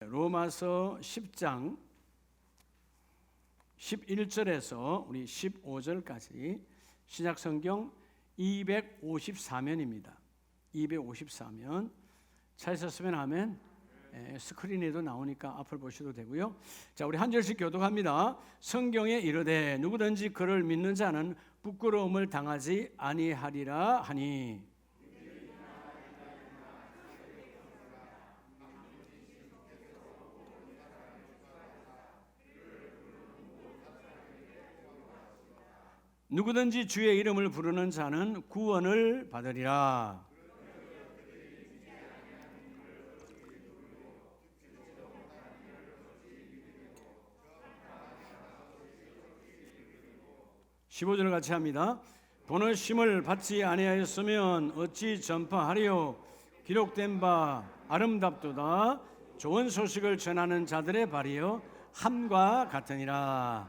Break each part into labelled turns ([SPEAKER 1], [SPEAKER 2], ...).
[SPEAKER 1] 로마서 10장 11절에서 우리 15절까지 신약성경 254면입니다. 254면 차에서 쓰면 아멘. 스크린에도 나오니까 앞을 보셔도 되고요. 자, 우리 한 절씩 교독합니다. 성경에 이르되 누구든지 그를 믿는 자는 부끄러움을 당하지 아니하리라 하니. 누구든지 주의 이름을 부르는 자는 구원을 받으리라. (15절) 같이 합니다. 본어심을 받지 아니하였으면 어찌 전파하리요. 기록된 바 아름답도다. 좋은 소식을 전하는 자들의 발이요 함과 같으니라.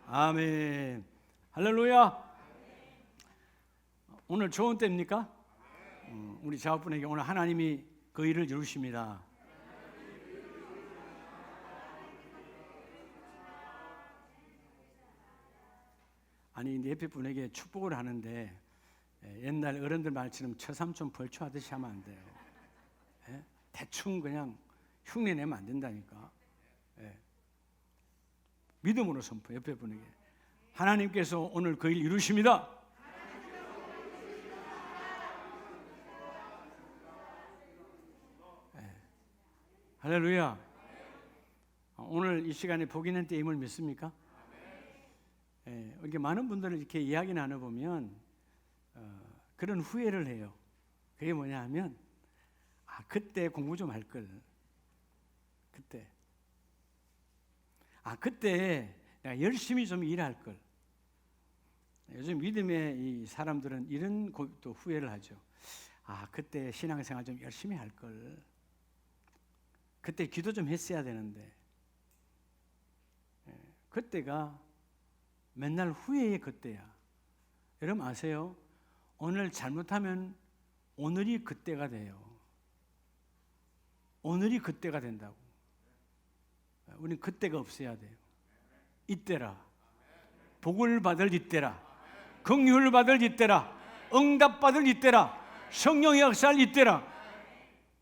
[SPEAKER 1] 아멘. 할렐루야. 오늘 좋은 때입니까? 우리 자업분에게 오늘 하나님이 그 일을 이루십니다. 아니 근데 옆에 분에게 축복을 하는데 옛날 어른들 말처럼 처삼촌 벌초하듯이 하면 안 돼. 대충 그냥 흉내 내면 안 된다니까. 믿음으로 선포. 옆에 분에게 하나님께서 오늘 그 일 이루십니다. 할렐루야. 오늘 이 시간에 복이는 때임을 믿습니까? 이렇게 많은 분들을 이렇게 이야기 나눠보면 그런 후회를 해요. 그게 뭐냐 하면 그때 공부 좀 할 걸. 그때 내가 열심히 좀 일할 걸. 요즘 믿음의 이 사람들은 이런 또 후회를 하죠. 그때 신앙생활 좀 열심히 할 걸. 그때 기도 좀 했어야 되는데. 그때가 맨날 후회의 그때야. 여러분 아세요? 오늘 잘못하면 오늘이 그때가 돼요. 오늘이 그때가 된다고. 우리는 그때가 없어야 돼요. 이때라. 복을 받을 이때라. 긍휼을 받을 이때라. 응답 받을 이때라. 성령의 역사할 이때라.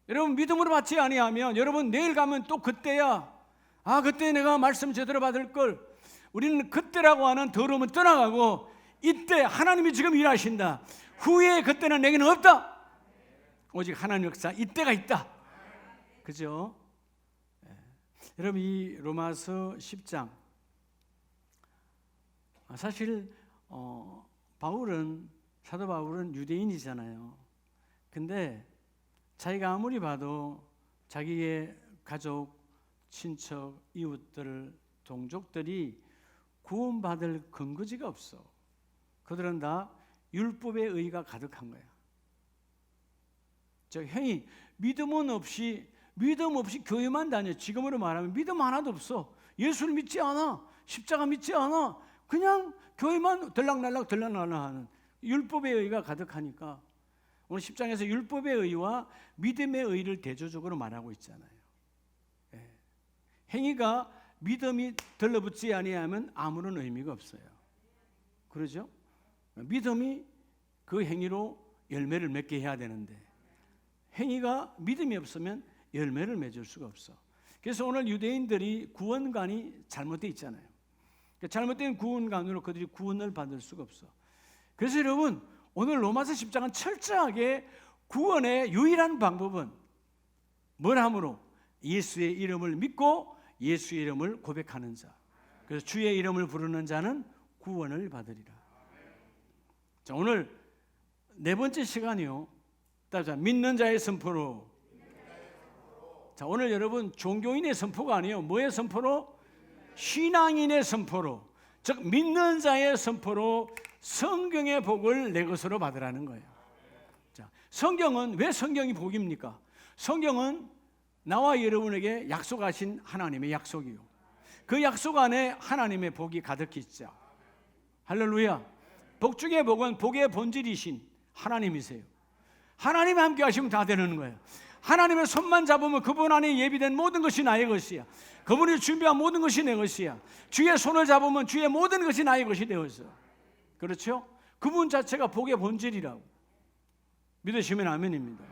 [SPEAKER 1] 여러분 믿음으로 받지 아니하면 여러분 내일 가면 또 그때야. 그때 내가 말씀 제대로 받을 걸. 우리는 그때라고 하는 더러움은 떠나가고 이때 하나님이 지금 일하신다. 후에 그때는 내게는 없다. 오직 하나님 역사 이때가 있다. 그죠? 여러분 이 로마서 10장 사실 사도 바울은 유대인이잖아요. 근데 자기가 아무리 봐도 자기의 가족, 친척, 이웃들, 동족들이 구원받을 근거지가 없어. 그들은 다 율법의 의가 가득한 거야. 형이 믿음 없이 교회만 다녀. 지금으로 말하면 믿음 하나도 없어. 예수를 믿지 않아. 십자가 믿지 않아. 그냥 교회만 들락날락 하는 율법의 의가 가득하니까 오늘 10장에서 율법의 의와 믿음의 의를 대조적으로 말하고 있잖아요. 행위가 믿음이 들러붙지 아니하면 아무런 의미가 없어요. 그러죠? 믿음이 그 행위로 열매를 맺게 해야 되는데 행위가 믿음이 없으면 열매를 맺을 수가 없어. 그래서 오늘 유대인들이 구원관이 잘못되어 있잖아요. 잘못된 구원관으로 그들이 구원을 받을 수가 없어. 그래서 여러분 오늘 로마서 10장은 철저하게 구원의 유일한 방법은 뭘 함으로? 예수의 이름을 믿고 예수의 이름을 고백하는 자. 그래서 주의 이름을 부르는 자는 구원을 받으리라. 자, 오늘 네 번째 시간이요. 믿는 자의 선포로. 자, 오늘 여러분 종교인의 선포가 아니에요. 뭐의 선포로? 신앙인의 선포로. 즉 믿는 자의 선포로 성경의 복을 내 것으로 받으라는 거예요. 자, 성경은 왜 성경이 복입니까? 성경은 나와 여러분에게 약속하신 하나님의 약속이요. 그 약속 안에 하나님의 복이 가득히 있죠. 할렐루야. 복 중의 복은 복의 본질이신 하나님이세요. 하나님이 함께 하시면 다 되는 거예요. 하나님의 손만 잡으면 그분 안에 예비된 모든 것이 나의 것이야. 그분이 준비한 모든 것이 내 것이야. 주의 손을 잡으면 주의 모든 것이 나의 것이 되었어. 그렇죠? 그분 자체가 복의 본질이라고 믿으시면 아멘입니다.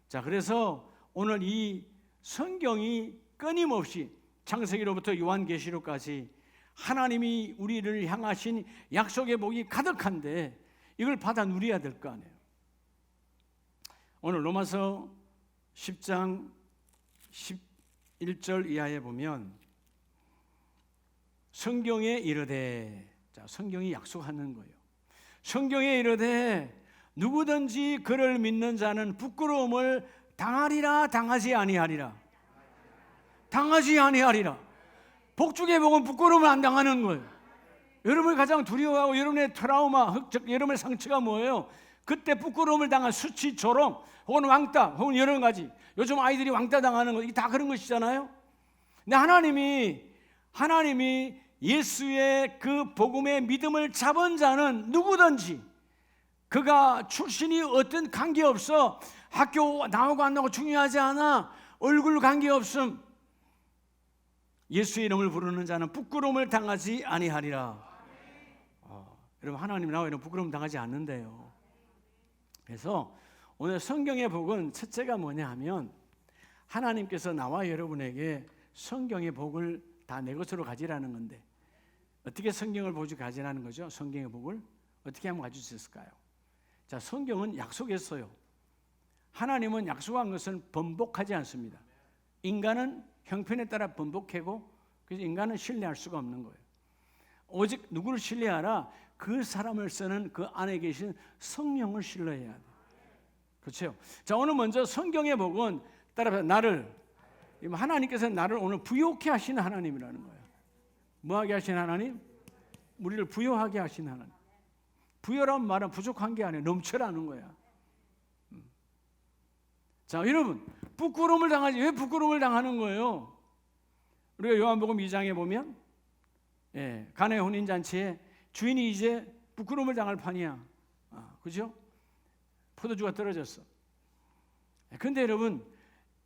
[SPEAKER 1] 자, 그래서 오늘 이 성경이 끊임없이 창세기로부터 요한계시록까지 하나님이 우리를 향하신 약속의 복이 가득한데 이걸 받아 누려야 될 거 아니에요. 오늘 로마서 10장 11절 이하에 보면 성경에 이르되, 자, 성경이 약속하는 거예요. 성경에 이르되 누구든지 그를 믿는 자는 부끄러움을 당하리라 당하지 아니하리라. 당하지 아니하리라. 복중의 복은 부끄러움을 안 당하는 거예요. 여러분이 가장 두려워하고 여러분의 트라우마, 여러분의 상처가 뭐예요? 그때 부끄러움을 당한 수치, 조롱, 혹은 왕따, 혹은 여러 가지. 요즘 아이들이 왕따 당하는 거, 이게 다 그런 것이잖아요. 근데 하나님이 예수의 그 복음의 믿음을 잡은 자는 누구든지 그가 출신이 어떤 관계없어, 학교 나오고 안 나오고 중요하지 않아, 얼굴 관계없음, 예수의 이름을 부르는 자는 부끄러움을 당하지 아니하리라. 여러분, 하나님 나와 이런 부끄러움 당하지 않는데요. 그래서 오늘 성경의 복은 첫째가 뭐냐 하면 하나님께서 나와 여러분에게 성경의 복을 다 내 것으로 가지라는 건데, 어떻게 성경을 보지 가지라는 거죠? 성경의 복을 어떻게 하면 가질 수 있을까요? 자, 성경은 약속했어요. 하나님은 약속한 것은 번복하지 않습니다. 인간은 형편에 따라 번복하고, 그래서 인간은 신뢰할 수가 없는 거예요. 오직 누구를 신뢰하라? 그 사람을 쓰는 그 안에 계신 성령을 신뢰해야 돼요. 그렇죠? 자, 오늘 먼저 성경의 복은 따라서 하나님께서 나를 오늘 부요케 하시는 하나님이라는 거예요. 뭐하게 하신 하나님? 우리를 부요하게 하신 하나님. 부요란 말은 부족한 게 아니에요. 넘쳐라는 거야. 자, 여러분, 부끄러움을 당하지. 왜 부끄러움을 당하는 거예요? 우리가 요한복음 2장에 보면 가나의 혼인잔치에 주인이 이제 부끄러움을 당할 판이야. 그죠? 포도주가 떨어졌어. 그런데 여러분,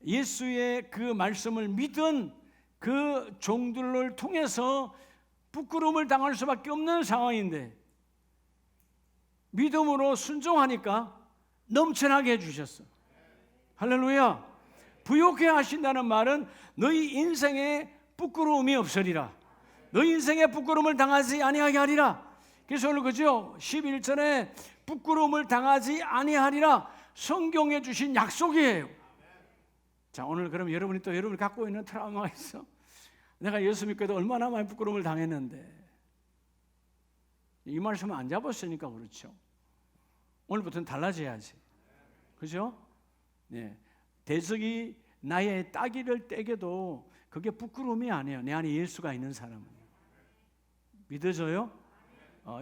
[SPEAKER 1] 예수의 그 말씀을 믿은 그 종들을 통해서 부끄러움을 당할 수밖에 없는 상황인데 믿음으로 순종하니까 넘쳐나게 해주셨어. 할렐루야. 부요케 하신다는 말은 너희 인생에 부끄러움이 없으리라. 너희 인생에 부끄러움을 당하지 아니하게 하리라. 그래서 오늘 그죠? 11절에 부끄러움을 당하지 아니하리라, 성경에 주신 약속이에요. 자, 오늘 그럼 여러분이 또 여러분이 갖고 있는 트라우마가 있어. 내가 예수 믿고도 얼마나 많이 부끄러움을 당했는데, 이 말씀을 안 잡았으니까 그렇죠. 오늘부터는 달라져야지. 그죠? 네. 대적이 나의 따귀를 떼겨도 그게 부끄러움이 아니에요. 내 안에 예수가 있는 사람은. 믿어져요?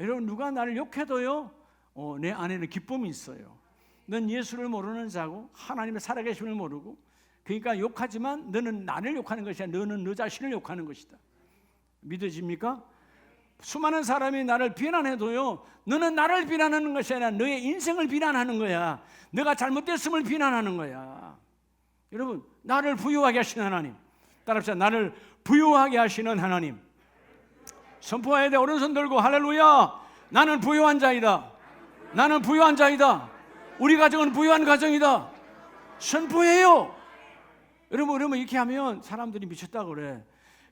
[SPEAKER 1] 여러분, 누가 나를 욕해도요, 내 안에는 기쁨이 있어요. 넌 예수를 모르는 자고 하나님의 살아계심을 모르고, 그러니까 욕하지만 너는 나를 욕하는 것이 아니라 너는 너 자신을 욕하는 것이다. 믿어집니까? 수많은 사람이 나를 비난해도요, 너는 나를 비난하는 것이 아니라 너의 인생을 비난하는 거야. 너가 잘못됐음을 비난하는 거야. 여러분, 나를 부유하게 하시는 하나님, 따라합시다. 나를 부유하게 하시는 하나님. 선포해야 돼. 오른손 들고 할렐루야. 나는 부유한 자이다. 나는 부유한 자이다. 우리 가정은 부유한 가정이다. 선포해요. 여러분 이렇게 하면 사람들이 미쳤다고 그래.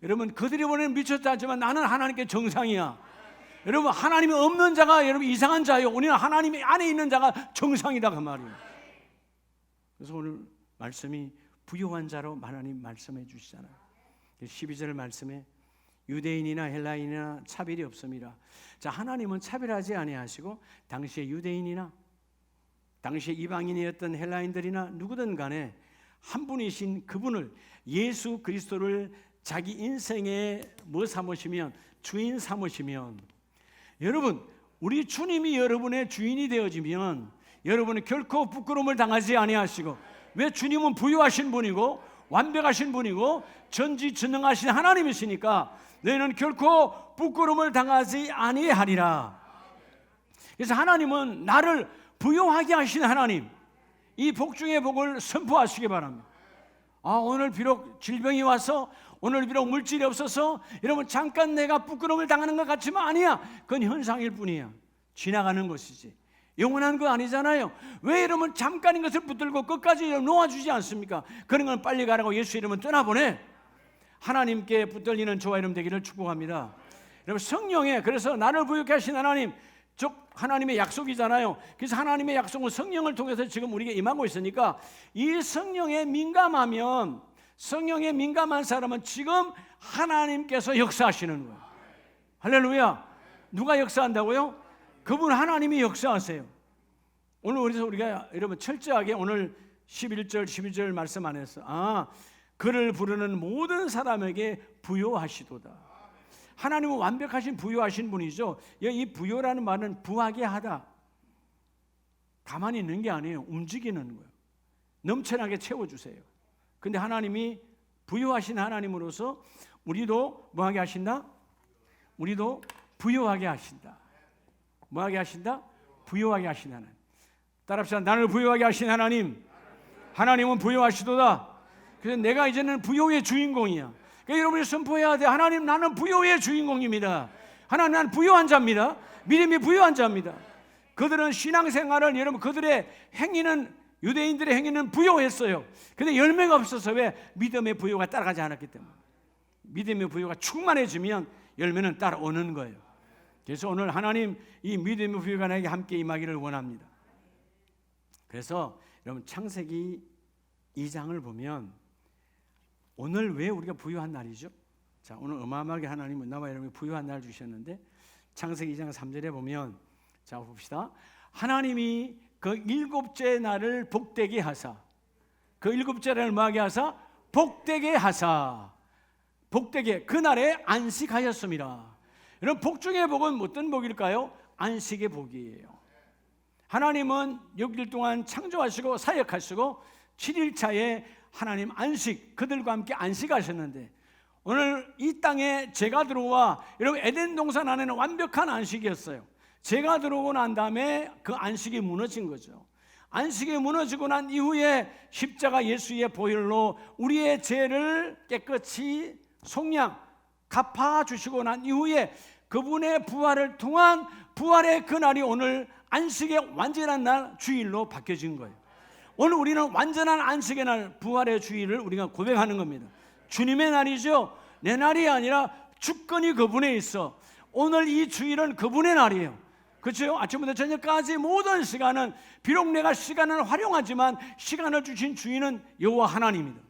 [SPEAKER 1] 여러분, 그들이 보내는 미쳤다 하지만 나는 하나님께 정상이야. 여러분, 하나님이 없는 자가 여러분 이상한 자예요. 우리는 하나님이 안에 있는 자가 정상이다, 그 말이에요. 그래서 오늘 말씀이 부유한 자로 하나님 말씀해 주시잖아요. 12절 말씀에 유대인이나 헬라인이나 차별이 없음이라. 자, 하나님은 차별하지 아니하시고 당시의 유대인이나 당시의 이방인이었던 헬라인들이나 누구든 간에 한 분이신 그분을, 예수 그리스도를 자기 인생의 뭐 삼으시면, 주인 삼으시면, 여러분, 우리 주님이 여러분의 주인이 되어지면 여러분은 결코 부끄러움을 당하지 아니하시고, 왜? 주님은 부유하신 분이고 완벽하신 분이고 전지전능하신 하나님이시니까 너희는 결코 부끄러움을 당하지 아니하리라. 그래서 하나님은 나를 부유하게 하신 하나님, 이 복중의 복을 선포하시기 바랍니다. 오늘 비록 질병이 와서, 오늘 비록 물질이 없어서 여러분 잠깐 내가 부끄러움을 당하는 것 같지만 아니야. 그건 현상일 뿐이야. 지나가는 것이지 영원한 거 아니잖아요. 왜 여러분 잠깐인 것을 붙들고 끝까지 놓아주지 않습니까? 그런 건 빨리 가라고 예수 이름은 떠나보내. 하나님께 붙들리는 저와 여러분 되기를 축복합니다. 여러분 성령에, 그래서 나를 부유케 하신 하나님, 즉 하나님의 약속이잖아요. 그래서 하나님의 약속은 성령을 통해서 지금 우리에게 임하고 있으니까 이 성령에 민감하면, 성령에 민감한 사람은 지금 하나님께서 역사하시는 거예요. 할렐루야. 누가 역사한다고요? 그분 하나님이 역사하세요. 오늘 그래서 우리가 여러분 철저하게 오늘 11절 12절 말씀 안에서 그를 부르는 모든 사람에게 부요하시도다. 하나님은 완벽하신 부요하신 분이죠. 이 부요라는 말은 부하게 하다, 가만히 있는 게 아니에요. 움직이는 거예요. 넘쳐나게 채워주세요. 근데 하나님이 부요하신 하나님으로서 우리도 뭐하게 하신다? 우리도 부요하게 하신다. 뭐하게 하신다? 부요하게 하신 하나님. 따라합시다. 나를 부요하게 하신 하나님. 하나님은 부요하시도다. 그래서 내가 이제는 부요의 주인공이야. 그러니까 여러분이 선포해야 돼. 하나님, 나는 부요의 주인공입니다. 하나님, 나는 부요한 자입니다. 믿음이 부요한 자입니다. 그들은 신앙생활을, 여러분 그들의 행위는, 유대인들의 행위는 부요했어요. 근데 열매가 없어서. 왜? 믿음의 부요가 따라가지 않았기 때문에. 믿음의 부요가 충만해지면 열매는 따라오는 거예요. 그래서 오늘 하나님 이 믿음의 부요가 나에게 함께 임하기를 원합니다. 그래서 여러분 창세기 2장을 보면 오늘 왜 우리가 부유한 날이죠? 자, 오늘 어마어마하게 하나님은 나와 여러분이 부유한 날 주셨는데 창세기 2장 3절에 보면, 자 봅시다. 하나님이 그 일곱째 날을 복되게 하사, 그 일곱째 날을 뭐하게 하사? 복되게 하사, 복되게, 그날에 안식하였습니다. 여러분 복중의 복은 어떤 복일까요? 안식의 복이에요. 하나님은 6일 동안 창조하시고 사역하시고 7일차에 하나님 안식, 그들과 함께 안식하셨는데 오늘 이 땅에 죄가 들어와, 여러분 에덴 동산 안에는 완벽한 안식이었어요. 죄가 들어오고 난 다음에 그 안식이 무너진 거죠. 안식이 무너지고 난 이후에 십자가 예수의 보혈로 우리의 죄를 깨끗이 속량 갚아주시고 난 이후에 그분의 부활을 통한 부활의 그날이 오늘 안식의 완전한 날, 주일로 바뀌어진 거예요. 오늘 우리는 완전한 안식의 날, 부활의 주일을 우리가 고백하는 겁니다. 주님의 날이죠. 내 날이 아니라 주권이 그분에 있어. 오늘 이 주일은 그분의 날이에요. 그렇죠? 아침부터 저녁까지 모든 시간은, 비록 내가 시간을 활용하지만 시간을 주신 주인은 여호와 하나님입니다.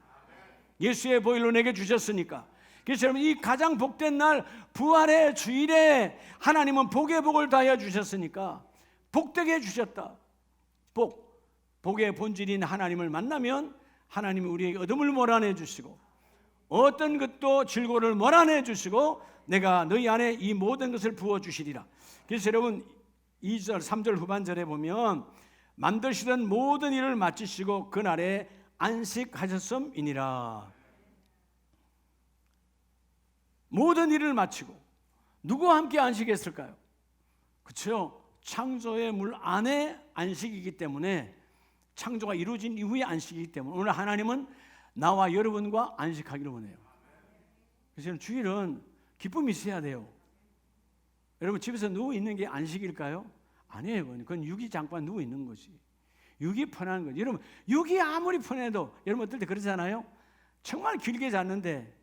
[SPEAKER 1] 예수의 보혈로 내게 주셨으니까. 그래서 여러분 이 가장 복된 날 부활의 주일에 하나님은 복의 복을 다하여 주셨으니까 복되게 해주셨다. 복의 본질인 하나님을 만나면 하나님이 우리에게 어둠을 몰아내 주시고 어떤 것도 질고를 몰아내 주시고 내가 너희 안에 이 모든 것을 부어주시리라. 그래서 여러분 2절 3절 후반절에 보면 만드시던 모든 일을 마치시고 그날에 안식하셨음이니라. 모든 일을 마치고 누구와 함께 안식했을까요? 그렇죠? 창조의 물 안에 안식이기 때문에, 창조가 이루어진 이후의 안식이기 때문에 오늘 하나님은 나와 여러분과 안식하기를 원해요. 그래서 주일은 기쁨이 있어야 돼요. 여러분 집에서 누워있는 게 안식일까요? 아니에요. 그건 육이 잠깐 누워있는 거지. 육이 편한 거지. 여러분 육이 아무리 편해도, 여러분 어떨 때 그러잖아요. 정말 길게 잤는데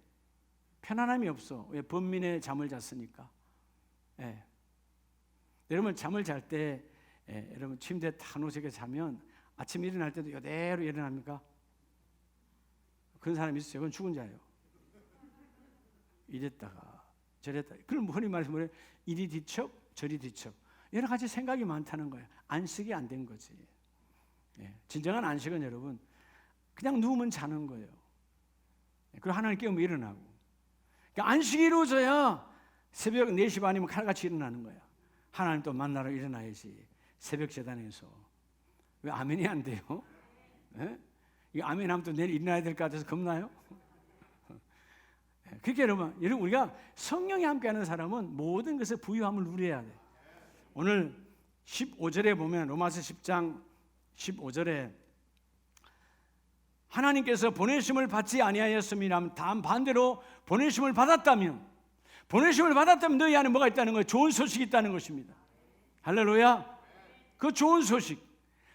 [SPEAKER 1] 편안함이 없어. 왜? 번민의 잠을 잤으니까. 예. 여러분 잠을 잘 때 여러분 침대에 다 누워서 자면 아침 일어날 때도 이대로 일어납니까? 그런 사람 있어요. 그건 죽은 자예요. 이랬다가 저랬다. 그럼 흔히 말해서 뭐래요? 이리 뒤척 저리 뒤척, 여러 가지 생각이 많다는 거예요. 안식이 안 된 거지. 예. 진정한 안식은 여러분 그냥 누우면 자는 거예요. 그리고 하나님 깨우면 일어나고. 그러니까 안식이 이루어져야 새벽 4시 반이면 칼같이 일어나는 거야. 하나님 또 만나러 일어나야지. 새벽 재단에서. 왜 아멘이 안 돼요? 예? 이거 아멘 하면 또 내일 일어나야 될 것 같아서 겁나요? 그렇게 여러분 우리가 성령이 함께하는 사람은 모든 것에 부유함을 누려야 돼. 오늘 15절에 보면 로마서 10장 15절에 하나님께서 보내심을 받지 아니하였음이라면, 다음 반대로 보내심을 받았다면 너희 안에 뭐가 있다는 거예요? 좋은 소식이 있다는 것입니다. 할렐루야. 그 좋은 소식,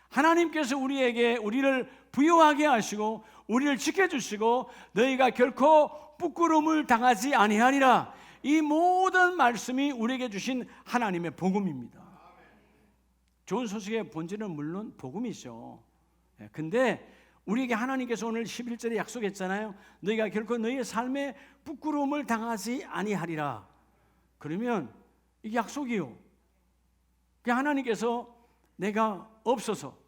[SPEAKER 1] 하나님께서 우리를 부유하게 하시고 우리를 지켜주시고 너희가 결코 부끄러움을 당하지 아니하리라. 이 모든 말씀이 우리에게 주신 하나님의 복음입니다. 좋은 소식의 본질은 물론 복음이죠. 근데 우리에게 하나님께서 오늘 11절에 약속했잖아요. 너희가 결코 너희의 삶에 부끄러움을 당하지 아니하리라. 그러면 이게 약속이요. 하나님께서 내가 없어서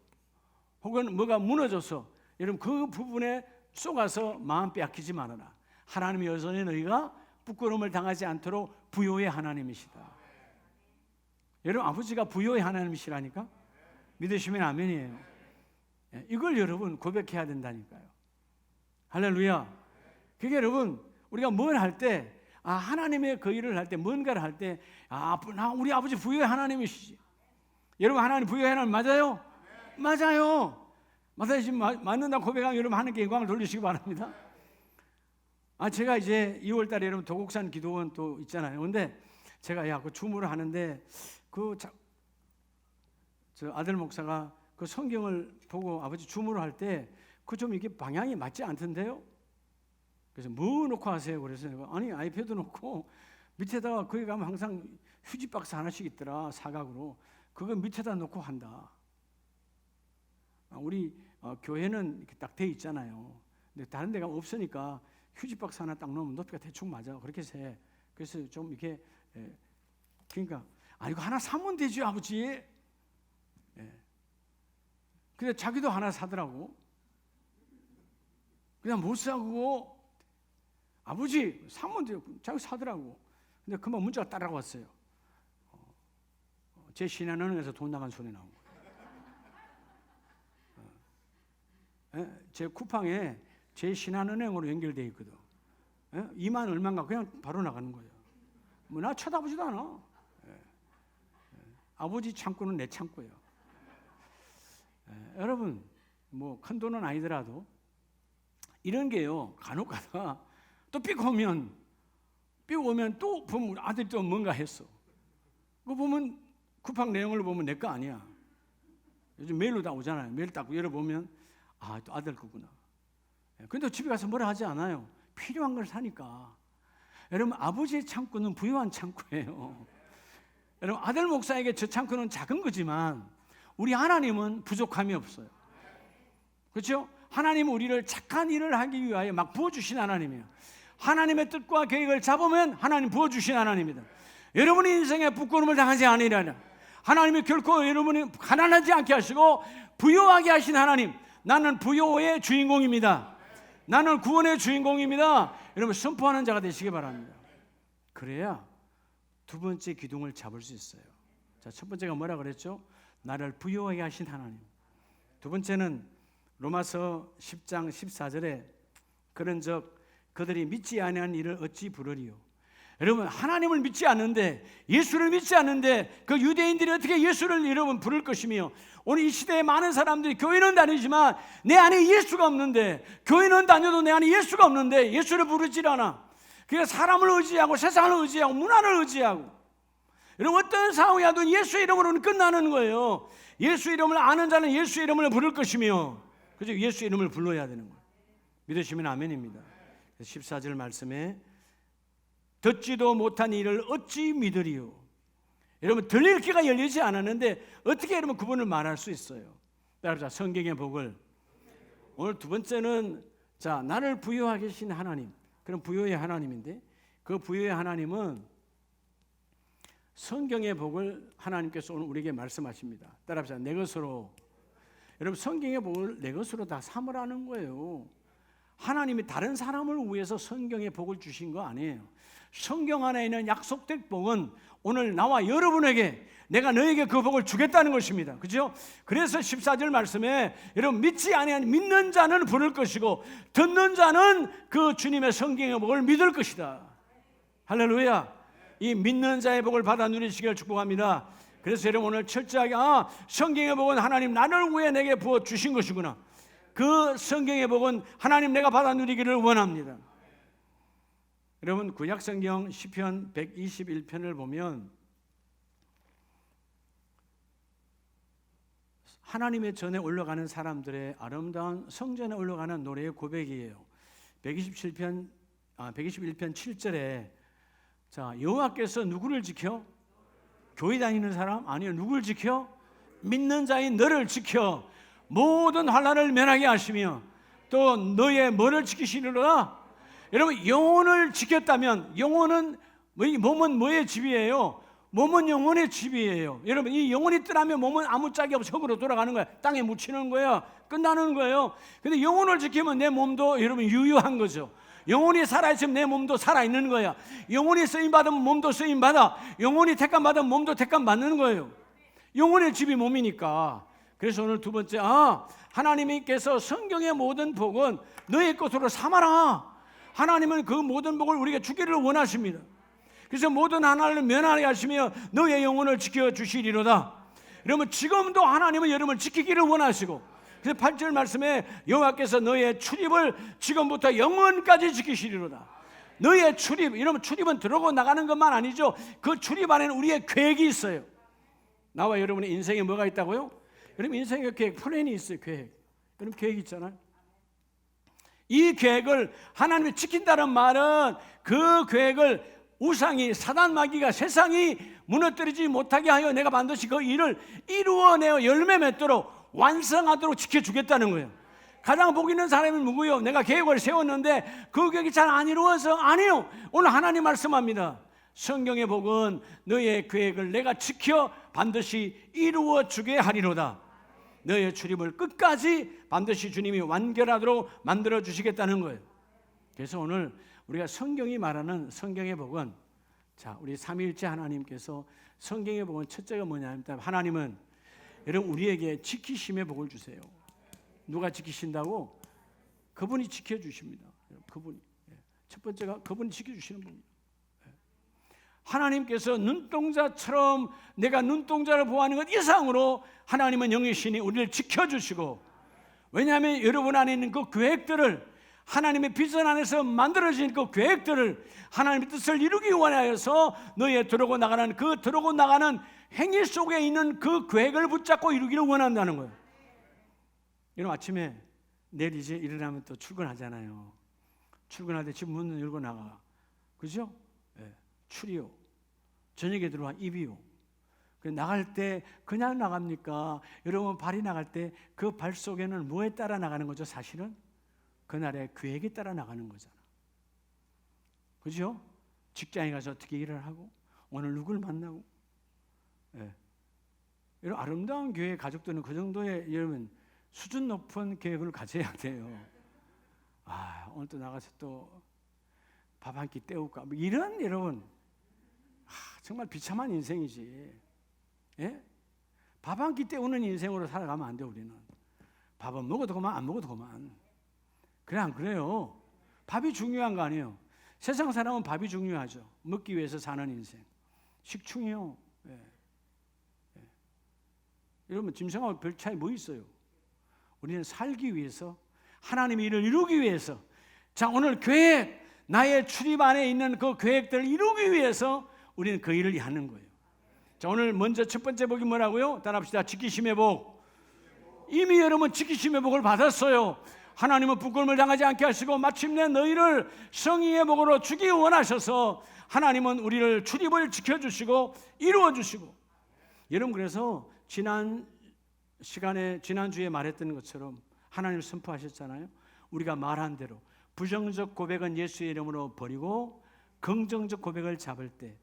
[SPEAKER 1] 혹은 뭐가 무너져서 여러분 그 부분에 쏘가서 마음 빼앗기지 말아라. 하나님이 여전히 너희가 부끄러움을 당하지 않도록 부요의 하나님이시다. 여러분 아버지가 부요의 하나님이시라니까. 믿으시면 아멘이에요. 이걸 여러분 고백해야 된다니까요. 할렐루야. 그게 여러분 우리가 뭘 할 때 하나님의 그 일을 할 때 뭔가를 할 때 우리 아버지 부요의 하나님이시지. 여러분 하나님 부요의 하나님 맞아요? 맞아요. 맞아요. 지금 맞는다 고백하면 여러분 하나님께 영광을 돌리시기 바랍니다. 제가 이제 2월 달에 여러분 도곡산 기도원 또 있잖아요. 근데 제가 그 주무를 하는데 저 아들 목사가 그 성경을 보고 아버지 주무를 할 때 그 좀 이게 방향이 맞지 않던데요. 그래서 뭐 놓고 하세요? 그래서 내가 아니 아이패드 놓고 밑에다가 거기 가면 항상 휴지 박스 하나씩 있더라 사각으로. 그거 밑에다 놓고 한다. 우리 교회는 이렇게 딱 돼 있잖아요. 근데 다른 데가 없으니까 휴지 박스 하나 딱 놓으면 높이가 대충 맞아. 그렇게 해. 그래서 좀 이렇게 그러니까 이거 하나 사면 되지 아버지. 근데 자기도 하나 사더라고. 그냥 못 사고 아버지 사면 돼요. 자기 사더라고. 근데 금방 문자가 따라왔어요. 제 신한은행에서 돈 나간 소리 나온 거예요. 제 쿠팡에 제 신한은행으로 연결되어 있거든. 2만 얼마인가 그냥 바로 나가는 거예요. 뭐 나 쳐다보지도 않아. 아버지 창고는 내 창고예요. 여러분 뭐 큰 돈은 아니더라도 이런 게요 간혹 가다가 또 삐고 오면 또 보면 아들이 또 뭔가 했어. 그거 보면 쿠팡 내용을 보면 내 거 아니야. 요즘 메일로 다 오잖아요. 메일 딱 열어보면 또 아들 거구나. 근데 집에 가서 뭐라 하지 않아요. 필요한 걸 사니까. 여러분 아버지의 창고는 부유한 창고예요. 여러분 아들 목사에게 저 창고는 작은 거지만 우리 하나님은 부족함이 없어요. 그렇죠? 하나님은 우리를 착한 일을 하기 위하여 막 부어주신 하나님이에요. 하나님의 뜻과 계획을 잡으면 하나님 부어주신 하나님입니다. 여러분의 인생에 부끄러움을 당하지 않으리라. 하나님이 결코 여러분이 가난하지 않게 하시고 부유하게 하신 하나님. 나는 부요의 주인공입니다. 나는 구원의 주인공입니다. 여러분 선포하는 자가 되시기 바랍니다. 그래야 두 번째 기둥을 잡을 수 있어요. 자, 첫 번째가 뭐라 그랬죠? 나를 부유하게 하신 하나님. 두 번째는 로마서 10장 14절에 그런즉 그들이 믿지 아니한 일을 어찌 부르리요. 여러분 하나님을 믿지 않는데 예수를 믿지 않는데 그 유대인들이 어떻게 예수를 여러분 부를 것이며 오늘 이 시대에 많은 사람들이 교회는 다니지만 내 안에 예수가 없는데 교회는 다녀도 내 안에 예수가 없는데 예수를 부르질 않아. 그러니까 사람을 의지하고 세상을 의지하고 문화를 의지하고 여러분 어떤 상황이 와도 예수 이름으로는 끝나는 거예요. 예수 이름을 아는 자는 예수 이름을 부를 것이며 그죠? 예수 이름을 불러야 되는 거예요. 믿으시면 아멘입니다. 14절 말씀에 듣지도 못한 일을 어찌 믿으리요. 여러분 들릴 귀가 열리지 않았는데 어떻게 여러분 그분을 말할 수 있어요? 따라서 성경의 복을 오늘 두 번째는 자 나를 부유하게 하신 하나님. 그럼 부유의 하나님인데 그 부유의 하나님은 성경의 복을 하나님께서 오늘 우리에게 말씀하십니다. 따라합시다. 내 것으로. 여러분 성경의 복을 내 것으로 다 삼으라는 거예요. 하나님이 다른 사람을 위해서 성경의 복을 주신 거 아니에요. 성경 안에 있는 약속된 복은 오늘 나와 여러분에게 내가 너에게 그 복을 주겠다는 것입니다. 그렇죠? 그래서 14절 말씀에 여러분 믿지 아니한 믿는 자는 부를 것이고 듣는 자는 그 주님의 성경의 복을 믿을 것이다. 할렐루야. 이 믿는 자의 복을 받아 누리시기를 축복합니다. 그래서 여러분 오늘 철저하게 성경의 복은 하나님 나를 위해 내게 부어 주신 것이구나. 그 성경의 복은 하나님 내가 받아 누리기를 원합니다. 여러분 구약성경 시편 121편을 보면 하나님의 전에 올라가는 사람들의 아름다운 성전에 올라가는 노래의 고백이에요. 121편 7절에 자, 여호와께서 누구를 지켜? 교회 다니는 사람? 아니요. 누구를 지켜? 믿는 자인 너를 지켜 모든 환난을 면하게 하시며 또 너의 뭐를 지키시리로다? 여러분 영혼을 지켰다면 영혼은 몸은 뭐의 집이에요? 몸은 영혼의 집이에요. 여러분 이 영혼이 떠나면 몸은 아무 짝이 없이 흙으로 돌아가는 거야. 땅에 묻히는 거야. 끝나는 거예요. 근데 영혼을 지키면 내 몸도 여러분 유효한 거죠. 영혼이 살아있으면 내 몸도 살아있는 거야. 영혼이 쓰임받으면 몸도 쓰임받아. 영혼이 택감받으면 몸도 택감받는 거예요. 영혼의 집이 몸이니까. 그래서 오늘 두 번째 하나님께서 성경의 모든 복은 너의 것으로 삼아라. 하나님은 그 모든 복을 우리에게 주기를 원하십니다. 그래서 모든 하나님을 면하게 하시며 너의 영혼을 지켜주시리로다. 여러분 지금도 하나님은 여러분을 지키기를 원하시고 그래서 8절 말씀에 여호와께서 너의 출입을 지금부터 영원까지 지키시리로다. 너의 출입, 여러분 출입은 들어오고 나가는 것만 아니죠. 그 출입 안에는 우리의 계획이 있어요. 나와 여러분의 인생에 뭐가 있다고요? 여러분 인생의 계획, 플랜이 있어요. 계획. 여러분 계획 있잖아요. 이 계획을 하나님이 지킨다는 말은 그 계획을 우상이 사단 마귀가 세상이 무너뜨리지 못하게 하여 내가 반드시 그 일을 이루어내어 열매 맺도록 완성하도록 지켜주겠다는 거예요. 가장 복 있는 사람이 누구요? 내가 계획을 세웠는데 그 계획이 잘 안 이루어서 아니요. 오늘 하나님 말씀합니다. 성경의 복은 너의 계획을 내가 지켜 반드시 이루어 주게 하리로다. 너의 출입을 끝까지 반드시 주님이 완결하도록 만들어 주시겠다는 거예요. 그래서 오늘 우리가 성경이 말하는 성경의 복은 자, 우리 삼위일체 하나님께서 성경의 복은 첫째가 뭐냐면 하나님은 여러분 우리에게 지키심의 복을 주세요. 누가 지키신다고? 그분이 지켜주십니다. 그분이 첫 번째가 그분이 지켜주시는 분입니다. 하나님께서 눈동자처럼 내가 눈동자를 보호하는 것 이상으로 하나님은 영이시니 우리를 지켜주시고 왜냐하면 여러분 안에 있는 그 계획들을 하나님의 비전 안에서 만들어진 그 계획들을 하나님의 뜻을 이루기 원하여서 너의 들어오고 나가는 그 들어오고 나가는 행위 속에 있는 그 계획을 붙잡고 이루기를 원한다는 거예요. 여러분 아침에 내일 이제 일어나면 또 출근하잖아요. 출근할 때 집 문 열고 나가. 그죠? 네. 출이요. 저녁에 들어와 입이요. 나갈 때 그냥 나갑니까? 여러분 발이 나갈 때 그 발 속에는 뭐에 따라 나가는 거죠? 사실은 그날의 계획에 따라 나가는 거잖아. 그죠? 직장에 가서 어떻게 일을 하고 오늘 누굴 만나고 예. 이런 아름다운 교회 가족들은 그 정도의 여러분 수준 높은 계획을 가져야 돼요. 오늘 또 나가서 또 밥 한 끼 때울까 뭐 이런 여러분 정말 비참한 인생이지. 예? 밥 한 끼 때우는 인생으로 살아가면 안 돼. 우리는 밥은 먹어도 그만 안 먹어도 그만. 그래 안 그래요? 밥이 중요한 거 아니에요. 세상 사람은 밥이 중요하죠. 먹기 위해서 사는 인생. 식충이요. 예. 예. 여러분 짐승하고 별 차이 뭐 있어요? 우리는 살기 위해서 하나님의 일을 이루기 위해서 자 오늘 계획 나의 출입 안에 있는 그 계획들을 이루기 위해서 우리는 그 일을 하는 거예요. 자 오늘 먼저 첫 번째 복이 뭐라고요? 따라합시다. 지키심의 복. 이미 여러분 지키심의 복을 받았어요. 하나님은 부끄러움을 당하지 않게 하시고 마침내 너희를 성의의 복으로 주기 원하셔서 하나님은 우리를 출입을 지켜주시고 이루어주시고 여러분 그래서 지난 시간에 지난주에 말했던 것처럼 하나님 선포하셨잖아요. 우리가 말한 대로 부정적 고백은 예수의 이름으로 버리고 긍정적 고백을 잡을 때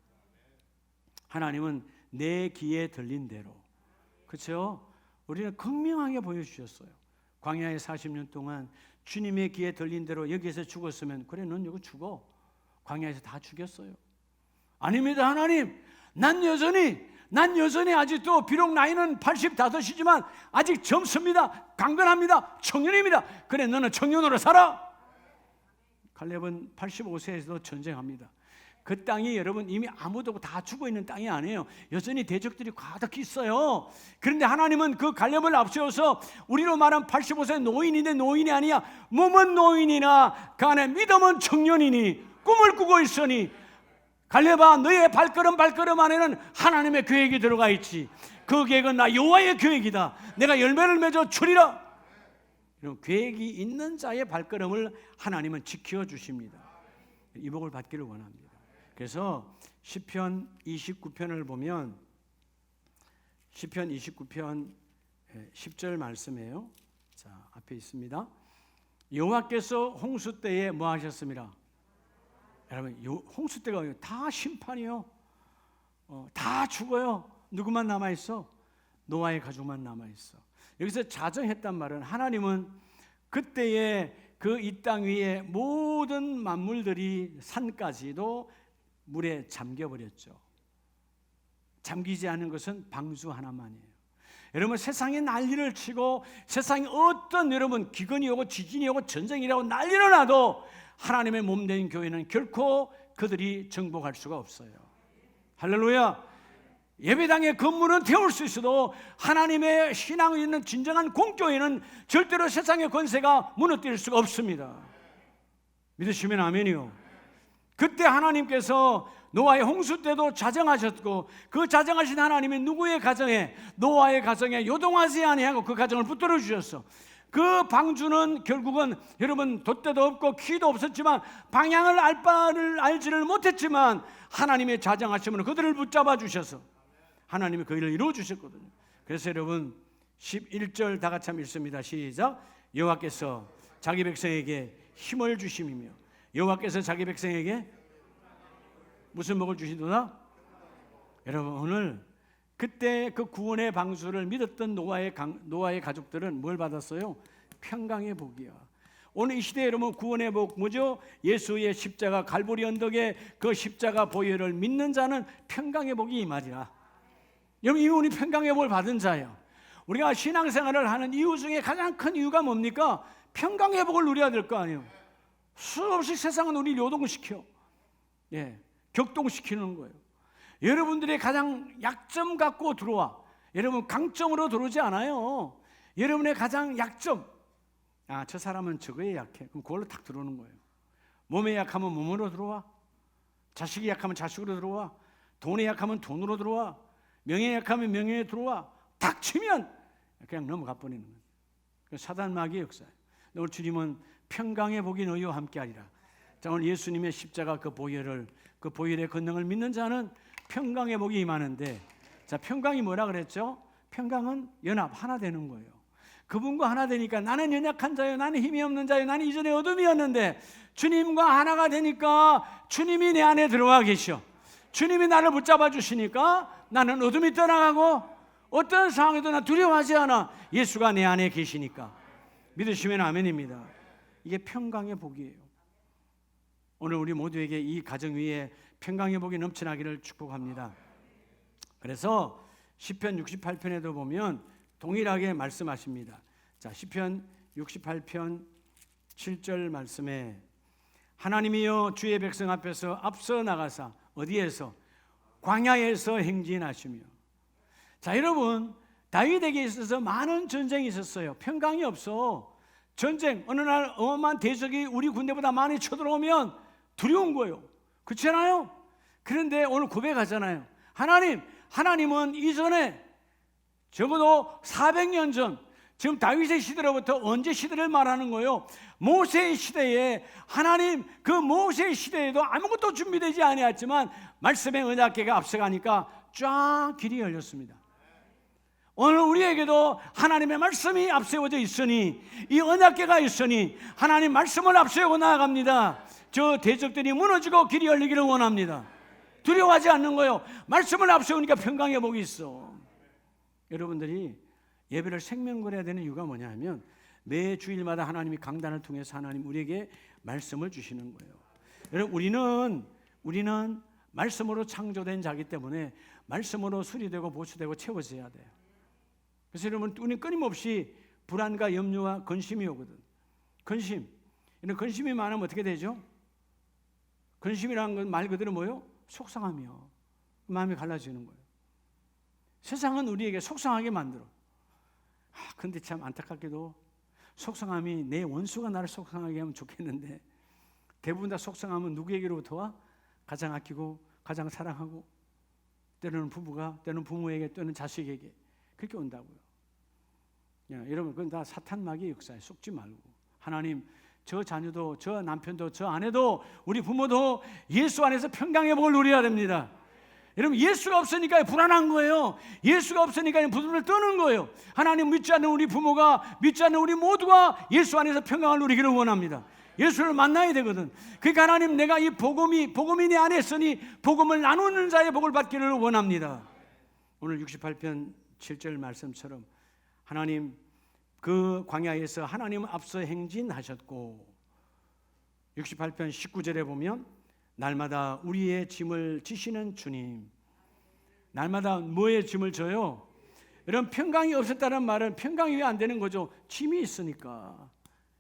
[SPEAKER 1] 하나님은 내 귀에 들린 대로 그렇죠? 우리는 극명하게 보여주셨어요. 광야의 40년 동안 주님의 귀에 들린 대로 여기에서 죽었으면 그래 넌 여기 죽어. 광야에서 다 죽였어요. 아닙니다. 하나님 난 여전히 아직도 비록 나이는 85이지만 아직 젊습니다. 강건합니다. 청년입니다. 그래 너는 청년으로 살아. 칼렙은 85세에서도 전쟁합니다. 그 땅이 여러분 이미 아무도 다 죽어 있는 땅이 아니에요. 여전히 대적들이 가득히 있어요. 그런데 하나님은 그 갈렙을 앞세워서 우리로 말하면 85세 노인인데 노인이 아니야. 몸은 노인이나 그 안에 믿음은 청년이니 꿈을 꾸고 있으니 갈렙아 너의 발걸음 안에는 하나님의 계획이 들어가 있지. 그 계획은 나 여호와의 계획이다. 내가 열매를 맺어 주리라. 이런 계획이 있는 자의 발걸음을 하나님은 지켜주십니다. 이 복을 받기를 원합니다. 그래서 시편 29편을 보면 시편 29편 10절 말씀이에요. 자, 앞에 있습니다. 여호와께서 홍수 때에 뭐 하셨습니다? 여러분, 홍수 때가 다 심판이요. 다 죽어요. 누구만 남아있어? 노아의 가족만 남아있어. 여기서 자정했단 말은 하나님은 그때에 그 이 땅 위에 모든 만물들이 산까지도 물에 잠겨버렸죠. 잠기지 않은 것은 방주 하나만이에요. 여러분 세상에 난리를 치고 세상에 어떤 여러분 기근이 오고 지진이 오고 전쟁이라고 난리를 나도 하나님의 몸된 교회는 결코 그들이 정복할 수가 없어요. 할렐루야. 예배당의 건물은 태울 수 있어도 하나님의 신앙이 있는 진정한 공교회는 절대로 세상의 권세가 무너뜨릴 수가 없습니다. 믿으시면 아멘이요. 그때 하나님께서 노아의 홍수 때도 자정하셨고 그 자정하신 하나님이 누구의 가정에? 노아의 가정에 요동하지 아니하고 그 가정을 붙들어 주셨어. 그 방주는 결국은 여러분 돛대도 없고 키도 없었지만 방향을 알 바를 알지를 못했지만 하나님의 자정하심으로 그들을 붙잡아 주셔서 하나님이 그 일을 이루어 주셨거든요. 그래서 여러분 11절 다 같이 한번 읽습니다. 시작. 여호와께서 자기 백성에게 힘을 주심이며 여호와께서 자기 백성에게 무슨 복을 주시도다? 여러분 오늘 그때 그 구원의 방수를 믿었던 노아의 가족들은 뭘 받았어요? 평강의 복이야. 오늘 이 시대에 여러분 구원의 복 뭐죠? 예수의 십자가 갈보리 언덕에 그 십자가 보혈을 믿는 자는 평강의 복이 이 말이야. 여러분 이분이 평강의 복을 받은 자예요. 우리가 신앙생활을 하는 이유 중에 가장 큰 이유가 뭡니까? 평강의 복을 누려야 될 거 아니에요. 수없이 세상은 우리를 요동시켜, 격동시키는 거예요. 여러분들의 가장 약점 갖고 들어와. 여러분 강점으로 들어오지 않아요. 여러분의 가장 약점, 저 사람은 저거에 약해. 그럼 그걸로 탁 들어오는 거예요. 몸에 약하면 몸으로 들어와. 자식이 약하면 자식으로 들어와. 돈에 약하면 돈으로 들어와. 명예에 약하면 명예에 들어와. 탁 치면 그냥 넘어가 버리는 거예요. 사단 마귀의 역사예요. 오늘 주님은 평강의 복이 너희와 함께하리라. 자, 오늘 예수님의 십자가 그 보혈의 권능을 믿는 자는 평강의 복이 임하는데, 자, 평강이 뭐라 그랬죠? 평강은 연합, 하나 되는 거예요. 그분과 하나 되니까 나는 연약한 자요, 나는 힘이 없는 자요, 나는 이전에 어둠이었는데 주님과 하나가 되니까 주님이 내 안에 들어와 계셔. 주님이 나를 붙잡아 주시니까 나는 어둠이 떠나가고 어떤 상황에도 나 두려워하지 않아. 예수가 내 안에 계시니까. 믿으시면 아멘입니다. 이게 평강의 복이에요. 오늘 우리 모두에게 이 가정 위에 평강의 복이 넘쳐나기를 축복합니다. 그래서 시편 68편에도 보면 동일하게 말씀하십니다. 자, 시편 68편 7절 말씀에 하나님이여 주의 백성 앞에서 앞서 나가사 어디에서? 광야에서 행진하시며. 자, 여러분 다윗에게 있어서 많은 전쟁이 있었어요. 평강이 없어. 전쟁, 어느 날 어마어마한 대적이 우리 군대보다 많이 쳐들어오면 두려운 거예요. 그렇지 않아요? 그런데 오늘 고백하잖아요. 하나님은 이전에 적어도 400년 전, 지금 다윗의 시대로부터 언제 시대를 말하는 거예요? 모세의 시대에 하나님, 그 모세의 시대에도 아무것도 준비되지 아니했지만 말씀의 언약궤가 앞서가니까 쫙 길이 열렸습니다. 오늘 우리에게도 하나님의 말씀이 앞세워져 있으니, 이 언약궤가 있으니 하나님 말씀을 앞세우고 나아갑니다. 저 대적들이 무너지고 길이 열리기를 원합니다. 두려워하지 않는 거예요. 말씀을 앞세우니까 평강의 복이 있어. 여러분들이 예배를 생명거려야 되는 이유가 뭐냐 하면 매 주일마다 하나님이 강단을 통해서 하나님 우리에게 말씀을 주시는 거예요. 여러분 우리는 말씀으로 창조된 자기 때문에 말씀으로 수리되고 보수되고 채워져야 돼요. 그래서 여러분 우리는 끊임없이 불안과 염려와 근심이 오거든. 근심이 많으면 어떻게 되죠? 근심이라는 건 말 그대로 뭐예요? 속상하며 마음이 갈라지는 거예요. 세상은 우리에게 속상하게 만들어. 근데 참 안타깝게도 속상함이 내 원수가 나를 속상하게 하면 좋겠는데 대부분 다 속상함은 누구에게로부터 와? 가장 아끼고 가장 사랑하고 때로는 부부가, 때로는 부모에게, 때로는 자식에게 그렇게 온다고요. 여러분 그건 다 사탄 마귀의 역사에 속지 말고 하나님 저 자녀도 저 남편도 저 아내도 우리 부모도 예수 안에서 평강의 복을 누려야 됩니다. 여러분 예수가 없으니까 불안한 거예요. 예수가 없으니까 부담을 떠는 거예요. 하나님 믿지 않는 우리 부모가, 믿지 않는 우리 모두가 예수 안에서 평강을 누리기를 원합니다. 예수를 만나야 되거든. 그러니까 하나님 내가 이 복음이 내 안에 있으니 복음을 나누는 자의 복을 받기를 원합니다. 오늘 68편 7절 말씀처럼 하나님 그 광야에서 하나님은 앞서 행진하셨고 68편 19절에 보면 날마다 우리의 짐을 지시는 주님. 날마다 뭐의 짐을 져요? 여러분 평강이 없었다는 말은 평강이 왜 안 되는 거죠? 짐이 있으니까.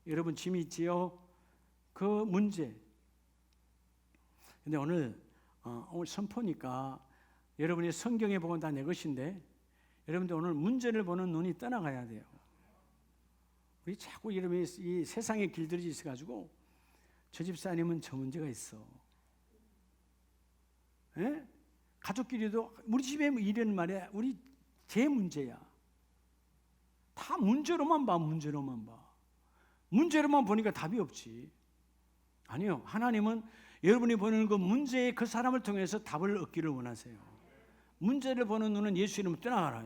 [SPEAKER 1] 여러분 짐이 있지요? 그 문제. 근데 오늘 선포니까 여러분이 성경에 보면 다 내 것인데 여러분들 오늘 문제를 보는 눈이 떠나가야 돼요. 우리 자꾸 여러분이 이 세상에 길들여져 있어가지고 저 집사님은 저 문제가 있어. 예? 가족끼리도 우리 집에 이런 말이야. 제 문제야. 다 문제로만 봐. 문제로만 보니까 답이 없지. 아니요. 하나님은 여러분이 보는 그 문제에 그 사람을 통해서 답을 얻기를 원하세요. 문제를 보는 눈은 예수 이름으로 떠나가라.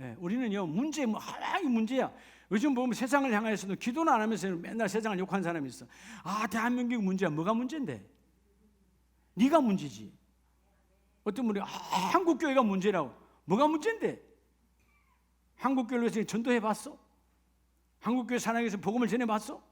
[SPEAKER 1] 예, 우리는요 문제 하나의 문제야. 요즘 보면 세상을 향해서도 기도는 안 하면서 맨날 세상을 욕하는 사람이 있어. 대한민국 문제야. 뭐가 문제인데? 네가 문제지. 어떤 분이 한국교회가 문제라고. 뭐가 문제인데? 한국교회를 위해서 전도해봤어? 한국교회 사랑해서 복음을 전해봤어?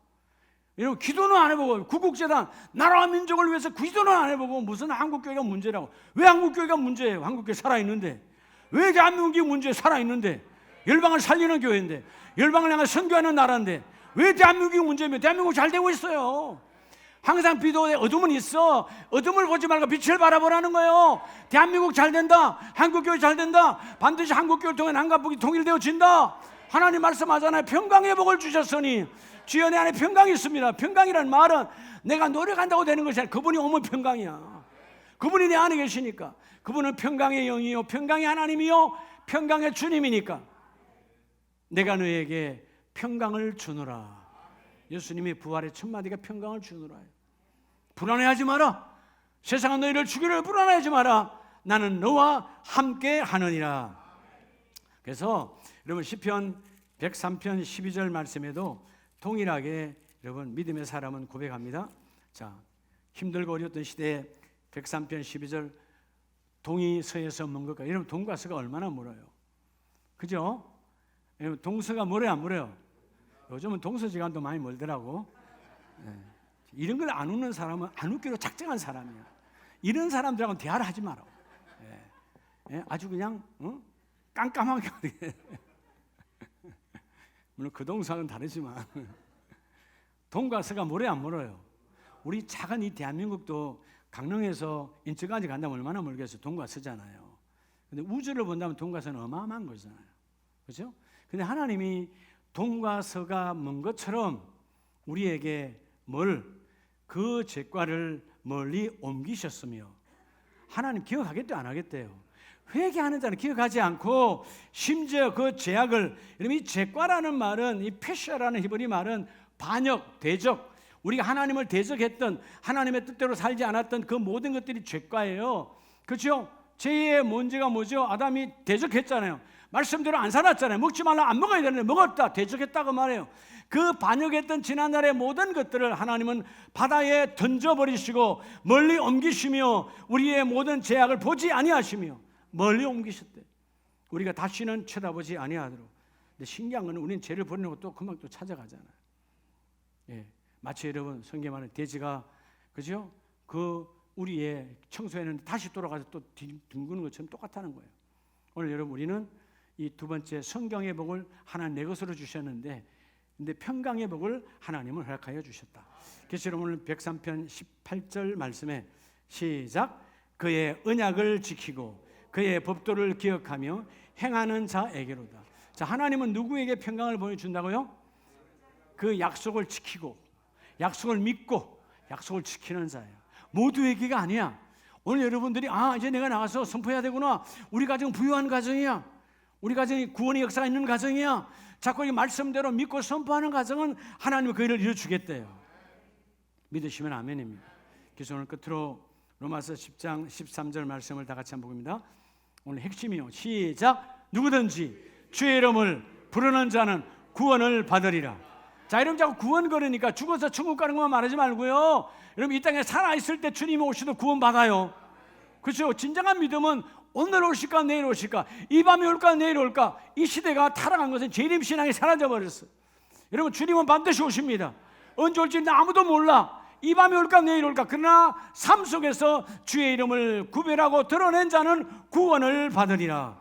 [SPEAKER 1] 여러분 기도는 안 해보고 구국재단 나라와 민족을 위해서 기도는 안 해보고 무슨 한국교회가 문제라고. 왜 한국교회가 문제예요? 한국교회 살아있는데. 왜 대한민국이 문제에 살아있는데. 열방을 살리는 교회인데 열방을 향해 선교하는 나라인데 왜 대한민국이 문제면 대한민국 잘 되고 있어요. 항상 비도에 어둠은 있어. 어둠을 보지 말고 빛을 바라보라는 거예요. 대한민국 잘 된다. 한국교회 잘 된다. 반드시 한국교회를 통해 남과 북이 통일되어진다. 하나님 말씀하잖아요. 평강의 복을 주셨으니 주여 내 안에 평강이 있습니다. 평강이라는 말은 내가 노력한다고 되는 것이 아니라 그분이 오면 평강이야. 그분이 내 안에 계시니까. 그분은 평강의 영이요 평강의 하나님이요 평강의 주님이니까 내가 너에게 평강을 주노라. 예수님의 부활의 첫 마디가 평강을 주노라. 불안해하지 마라. 세상은 너희를 죽이려 불안해하지 마라. 나는 너와 함께 하느니라. 그래서 여러분 시편 103편 12절 말씀에도 동일하게 여러분 믿음의 사람은 고백합니다. 자, 힘들고 어려웠던 시대에 103편 12절 동이 서에서 먼 것과 여러분 동과 서가 얼마나 멀어요. 그죠? 여러분 동서가 멀어요 안 멀어요? 요즘은 동서지간도 많이 멀더라고. 이런 걸 안 웃는 사람은 안 웃기로 작정한 사람이야. 이런 사람들하고는 대화를 하지 마라. 아주 그냥 깜깜하게. 물론 그 동서는 다르지만 동과 서가 멀어요 안 멀어요? 우리 작은 이 대한민국도 강릉에서 인천까지 간다면 얼마나 멀겠어요? 동과 서잖아요. 근데 우주를 본다면 동과 서는 어마어마한 거잖아요. 그렇죠? 근데 하나님이 동과 서가 먼 것처럼 우리에게 그 죄과를 멀리 옮기셨으며 하나님 기억하겠대요 안 하겠대요? 회개하는 자는 기억하지 않고 심지어 그 죄악을 이 죄과라는 말은 이 패셔라는 히브리 말은 반역, 대적 우리가 하나님을 대적했던 하나님의 뜻대로 살지 않았던 그 모든 것들이 죄과예요. 그렇죠? 죄의 문제가 뭐죠? 아담이 대적했잖아요. 말씀대로 안 살았잖아요. 먹지 말라 안 먹어야 되는데 먹었다. 대적했다고 말해요. 그 반역했던 지난날의 모든 것들을 하나님은 바다에 던져버리시고 멀리 옮기시며 우리의 모든 죄악을 보지 아니하시며 멀리 옮기셨대. 우리가 다시는 쳐다보지 아니하도록. 근데 신기한 건 우리는 죄를 버리는 것도 금방 또 찾아가잖아요. 예, 마치 여러분 성경에 말하는 돼지가 그죠? 그 우리의 청소했는데 다시 돌아가서 또 뒹구는 것처럼 똑같다는 거예요. 오늘 여러분 우리는 이 두 번째 성경의 복을 하나 내 것으로 주셨는데 근데 평강의 복을 하나님은 허락하여 주셨다. 그래서 여러분 오늘 103편 18절 말씀에 시작. 그의 언약을 지키고 그의 법도를 기억하며 행하는 자에게로다. 자, 하나님은 누구에게 평강을 보여준다고요? 그 약속을 지키고 약속을 믿고 약속을 지키는 자예요. 모두에게가 아니야. 오늘 여러분들이 이제 내가 나가서 선포해야 되구나. 우리 가정 부유한 가정이야. 우리 가정이 구원의 역사가 있는 가정이야. 자꾸 이 말씀대로 믿고 선포하는 가정은 하나님이 그 일을 이루어주겠대요. 믿으시면 아멘입니다. 그래서 오늘 끝으로 로마서 10장 13절 말씀을 다 같이 한번 봅니다. 오늘 핵심이요. 시작. 누구든지 주의 이름을 부르는 자는 구원을 받으리라. 자, 여러분 자꾸 구원 그러니까 죽어서 천국 가는 것만 말하지 말고요. 여러분 이 땅에 살아있을 때 주님이 오시도 구원 받아요. 그렇죠? 진정한 믿음은 오늘 오실까 내일 오실까, 이 밤에 올까 내일 올까. 이 시대가 타락한 것은 재림 신앙이 사라져 버렸어요. 여러분 주님은 반드시 오십니다. 언제 올지 아무도 몰라. 이 밤에 올까 내일 올까. 그러나 삶 속에서 주의 이름을 구별하고 드러낸 자는 구원을 받으리라.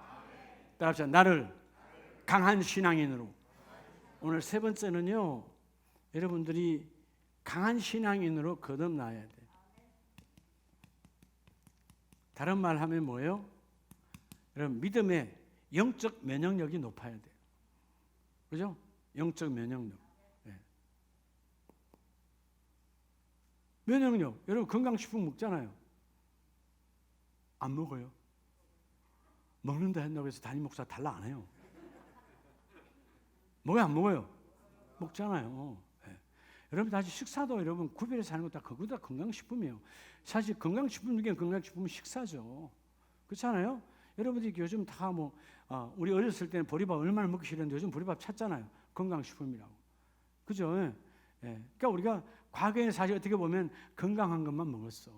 [SPEAKER 1] 따라합시다. 나를 강한 신앙인으로. 오늘 세 번째는요, 여러분들이 강한 신앙인으로 거듭나야 돼요. 다른 말 하면 뭐예요? 여러분 믿음의 영적 면역력이 높아야 돼요. 그죠? 영적 면역력. 네. 면역력. 여러분 건강식품 먹잖아요. 안 먹어요. 먹는다 한다고 해서 담임 목사 달라 안 해요. 먹어요 안 먹어요? 먹잖아요. 네. 여러분 다시 식사도 여러분 구별해서 하는 거 다 그거 다 건강식품이에요. 사실 건강식품 중에 건강식품은 식사죠. 그렇잖아요. 여러분들이 요즘 다 우리 어렸을 때는 보리밥 얼마나 먹기 싫었는데 요즘 보리밥 찾잖아요. 건강식품이라고. 그죠? 예. 예. 그러니까 우리가 과거에는 사실 어떻게 보면 건강한 것만 먹었어.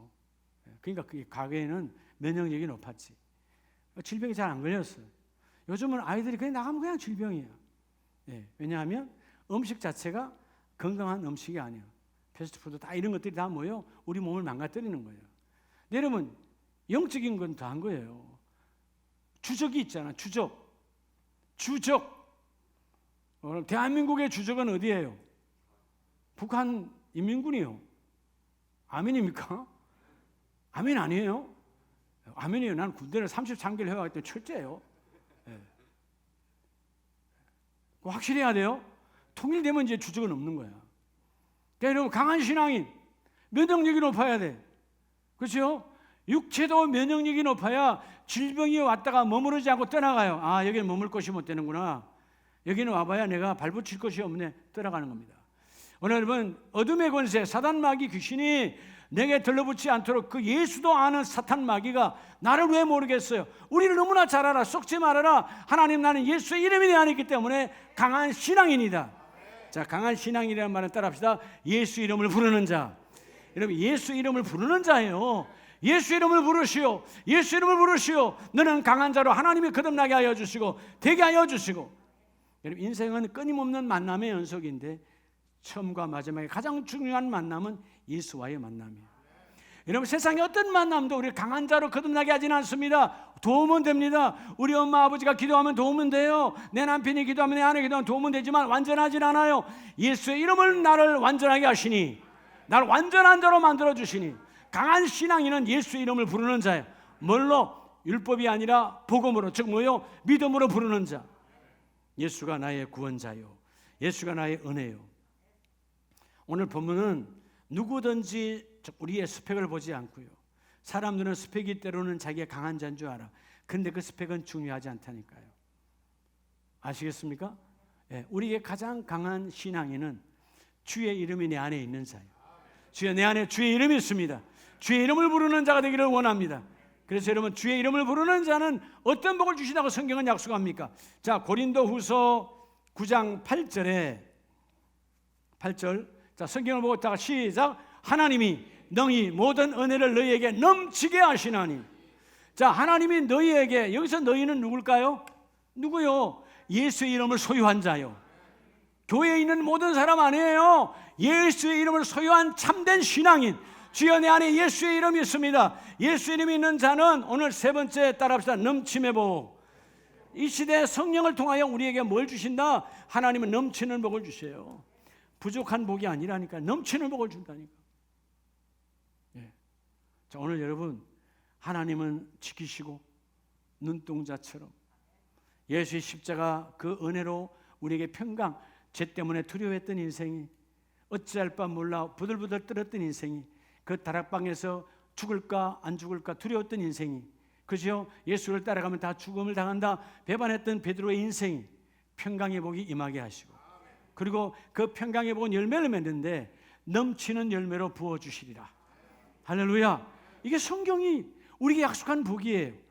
[SPEAKER 1] 그러니까 그 과거에는 면역력이 높았지. 질병이 잘 안 걸렸어요. 요즘은 아이들이 그냥 나가면 그냥 질병이야. 예. 왜냐하면 음식 자체가 건강한 음식이 아니야. 패스트푸드 다 이런 것들이 다 뭐예요? 우리 몸을 망가뜨리는 거예요. 근데 여러분 영적인 건 더 한 거예요. 주적이 있잖아. 주적. 대한민국의 주적은 어디예요? 북한 인민군이요. 아멘입니까? 아멘 아니에요? 아멘이에요. 난 군대를 33개를 해왔기 때문에 철저해요. 네. 확실해야 돼요. 통일되면 이제 주적은 없는 거야. 그러니까 여러분 강한 신앙인, 면역력이 높아야 돼. 그렇죠? 육체도 면역력이 높아야 질병이 왔다가 머무르지 않고 떠나가요. 여기는 머물 곳이 못 되는구나. 여기는 와봐야 내가 발붙일 것이 없네. 떠나가는 겁니다. 오늘 여러분 어둠의 권세 사단 마귀 귀신이 내게 들러붙지 않도록 그 예수도 아는 사탄 마귀가 나를 왜 모르겠어요? 우리를 너무나 잘 알아. 속지 말아라. 하나님 나는 예수의 이름이 내 안에 있기 때문에 강한 신앙인이다. 자, 강한 신앙이라는 말은 따라합시다. 예수 이름을 부르는 자. 여러분 예수 이름을 부르는 자예요. 예수 이름을 부르시오. 예수 이름을 부르시오. 너는 강한 자로 하나님이 거듭나게 하여 주시고 되게 하여 주시고. 여러분 인생은 끊임없는 만남의 연속인데 처음과 마지막에 가장 중요한 만남은 예수와의 만남이에요. 여러분 세상의 어떤 만남도 우리 강한 자로 거듭나게 하지는 않습니다. 도움은 됩니다. 우리 엄마 아버지가 기도하면 도움은 돼요. 내 남편이 기도하면 내 아내 기도하면 도움은 되지만 완전하진 않아요. 예수의 이름을 나를 완전하게 하시니 나를 완전한 자로 만들어 주시니 강한 신앙인은 예수 이름을 부르는 자예요. 뭘로? 율법이 아니라 복음으로, 즉 뭐요? 믿음으로 부르는 자. 예수가 나의 구원자요. 예수가 나의 은혜요. 오늘 본문은 누구든지 우리의 스펙을 보지 않고요. 사람들은 스펙이 때로는 자기가 강한 자인 줄 알아. 그런데 그 스펙은 중요하지 않다니까요. 아시겠습니까? 예, 우리의 가장 강한 신앙인은 주의 이름이 내 안에 있는 자예요. 주여 내 안에 주의 이름이 있습니다. 주의 이름을 부르는 자가 되기를 원합니다. 그래서 여러분 주의 이름을 부르는 자는 어떤 복을 주신다고 성경은 약속합니까? 자, 고린도후서 9장 8절에 8절. 자, 성경을 보고 다가 시작. 하나님이 능히 모든 은혜를 너희에게 넘치게 하시나니. 자, 하나님이 너희에게, 여기서 너희는 누굴까요? 누구요? 예수의 이름을 소유한 자요. 교회에 있는 모든 사람 아니에요. 예수의 이름을 소유한 참된 신앙인. 주여 내 안에 예수의 이름이 있습니다. 예수 이름이 있는 자는 오늘 세 번째 따라합시다. 넘침의 복. 이 시대 성령을 통하여 우리에게 뭘 주신다? 하나님은 넘치는 복을 주세요. 부족한 복이 아니라니까, 넘치는 복을 준다니까. 예. 자, 오늘 여러분, 하나님은 지키시고 눈동자처럼 예수의 십자가 그 은혜로 우리에게 평강, 죄 때문에 두려워했던 인생이, 어찌할 바 몰라 부들부들 떨었던 인생이, 그 다락방에서 죽을까 안 죽을까 두려웠던 인생이, 그죠? 예수를 따라가면 다 죽음을 당한다 배반했던 베드로의 인생이 평강의 복이 임하게 하시고, 그리고 그 평강의 복은 열매를 맺는데 넘치는 열매로 부어주시리라. 할렐루야. 이게 성경이 우리에게 약속한 복이에요.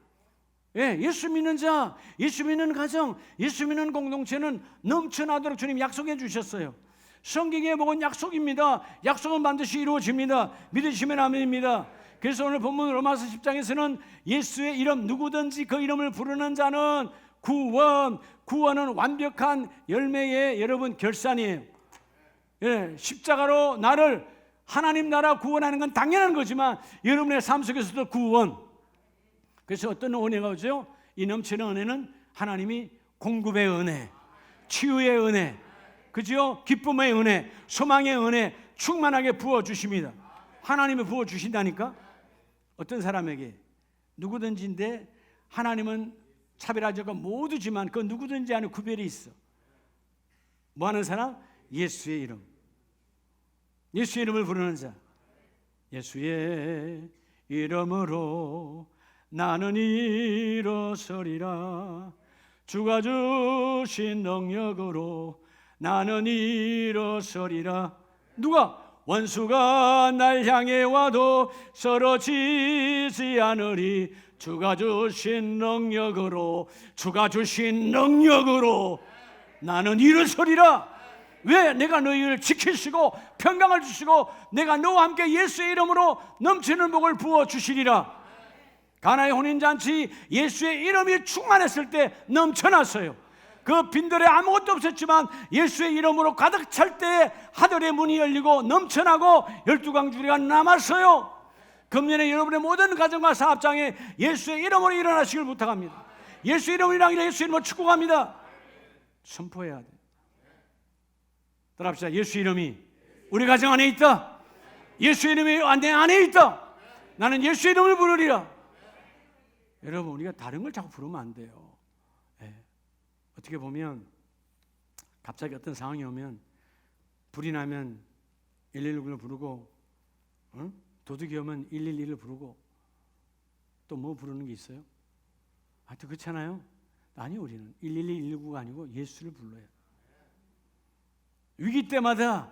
[SPEAKER 1] 예, 예수 믿는 자, 예수 믿는 가정, 예수 믿는 공동체는 넘쳐나도록 주님 약속해 주셨어요. 성경의 복은 약속입니다. 약속은 반드시 이루어집니다. 믿으시면 아멘입니다. 그래서 오늘 본문 로마서 10장에서는 예수의 이름, 누구든지 그 이름을 부르는 자는 구원은 완벽한 열매의 여러분 결산이에요. 예, 십자가로 나를 하나님 나라 구원하는 건 당연한 거지만 여러분의 삶 속에서도 구원. 그래서 어떤 은혜가 오죠? 이 넘치는 은혜는 하나님이 공급의 은혜, 치유의 은혜, 그죠? 기쁨의 은혜, 소망의 은혜 충만하게 부어주십니다. 하나님이 부어주신다니까. 어떤 사람에게 누구든지인데 하나님은 차별하자가 모두지만 그 누구든지 하는 구별이 있어. 뭐 하는 사람? 예수의 이름, 예수의 이름을 부르는 자. 예수의 이름으로 나는 일어서리라. 주가 주신 능력으로 나는 일어서리라. 누가? 원수가 날 향해 와도 쓰러지지 않으리. 주가 주신 능력으로, 주가 주신 능력으로 나는 일어서리라. 왜? 내가 너희를 지키시고 평강을 주시고 내가 너와 함께 예수의 이름으로 넘치는 복을 부어주시리라. 가나의 혼인잔치 예수의 이름이 충만했을 때 넘쳐났어요. 그 빈들에 아무것도 없었지만 예수의 이름으로 가득 찰 때 하늘의 문이 열리고 넘쳐나고 12광주리가 남았어요. 금년에 여러분의 모든 가정과 사업장에 예수의 이름으로 일어나시길 부탁합니다. 예수의 이름으로 일어나기를 예수의 이름으로 축복합니다. 선포해야 돼. 따라합시다. 예수 이름이 우리 가정 안에 있다. 예수 이름이 내 안에 있다. 나는 예수 이름을 부르리라. 여러분, 우리가 다른 걸 자꾸 부르면 안 돼요. 예. 어떻게 보면 갑자기 어떤 상황이 오면, 불이 나면 119를 부르고, 도둑이 오면 112를 부르고, 또 뭐 부르는 게 있어요? 하여튼 그렇잖아요. 아니, 우리는 112, 119가 아니고 예수를 불러요. 위기 때마다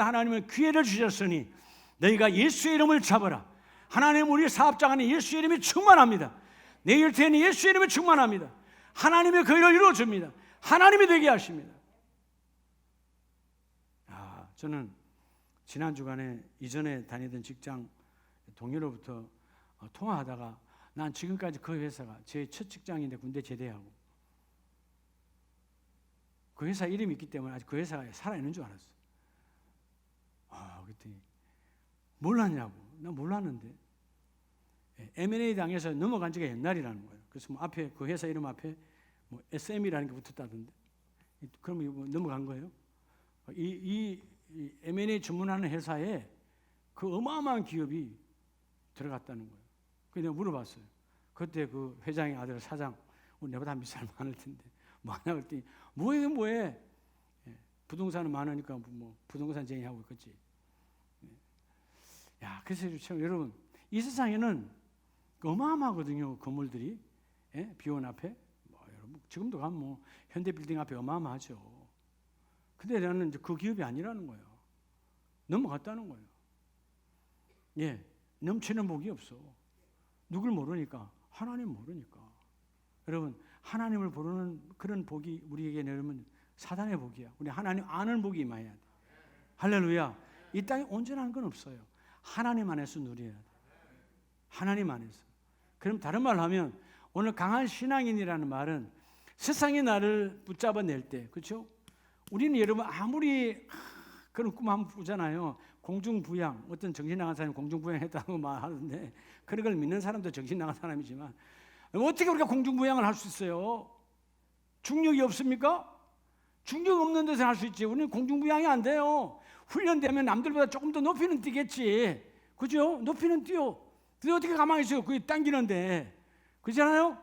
[SPEAKER 1] 하나님은 기회를 주셨으니 너희가 예수의 이름을 잡아라. 하나님, 우리 사업장 안에 예수의 이름이 충만합니다. 내 일터에는 예수의 이름이 충만합니다. 하나님의 그 일을 이루어줍니다. 하나님이 되게 하십니다. 저는 지난 주간에 이전에 다니던 직장 동료로부터 통화하다가, 난 지금까지 그 회사가 제 첫 직장인데 군대 제대하고 그 회사 이름이 있기 때문에 아직 그 회사가 살아있는 줄 알았어. 그랬더니 몰랐냐고. 나 몰랐는데 M&A 당해서 넘어간 지가 옛날이라는 거예요. 그래서 뭐 앞에 그 회사 이름 앞에 뭐 SM이라는 게 붙었다던데, 그럼 이거 넘어간 거예요? 이 M&A 주문하는 회사에 그 어마어마한 기업이 들어갔다는 거예요. 그래서 내가 물어봤어요. 그때 그 회장의 아들 사장, 내보다 몇 살 많을 텐데 뭐 하냐 그랬더니 뭐해? 부동산은 많으니까 뭐 부동산 쟁이하고 있겠지. 그래서 참 여러분, 이 세상에는 어마어마하거든요. 건물들이 비원 앞에 여러분 지금도 가면 뭐 현대빌딩 앞에 어마어마하죠. 근데 나는 이제 그 기업이 아니라는 거예요. 넘어갔다는 거예요. 넘치는 복이 없어. 누굴 모르니까, 하나님 모르니까. 여러분, 하나님을 부르는 그런 복이 우리에게 내리면 사단의 복이야. 우리 하나님 아는 복이 임해야 돼. 할렐루야. 이 땅에 온전한 건 없어요. 하나님 안에서 누려야 돼. 하나님 안에서. 그럼 다른 말로 하면, 오늘 강한 신앙인이라는 말은 세상이 나를 붙잡아낼 때, 그렇죠? 우리는 여러분 아무리 그런 꿈 한번 꾸잖아요. 공중부양, 어떤 정신 나간 사람이 공중부양했다고 말하는데, 그런 걸 믿는 사람도 정신 나간 사람이지만 어떻게 우리가 공중부양을 할 수 있어요? 중력이 없습니까? 중력 없는 데서 할 수 있지. 우리는 공중부양이 안 돼요. 훈련되면 남들보다 조금 더 높이는 뛰겠지. 그죠? 높이는 뛰어. 근데 어떻게 가만히 있어요? 그게 당기는데. 그렇잖아요?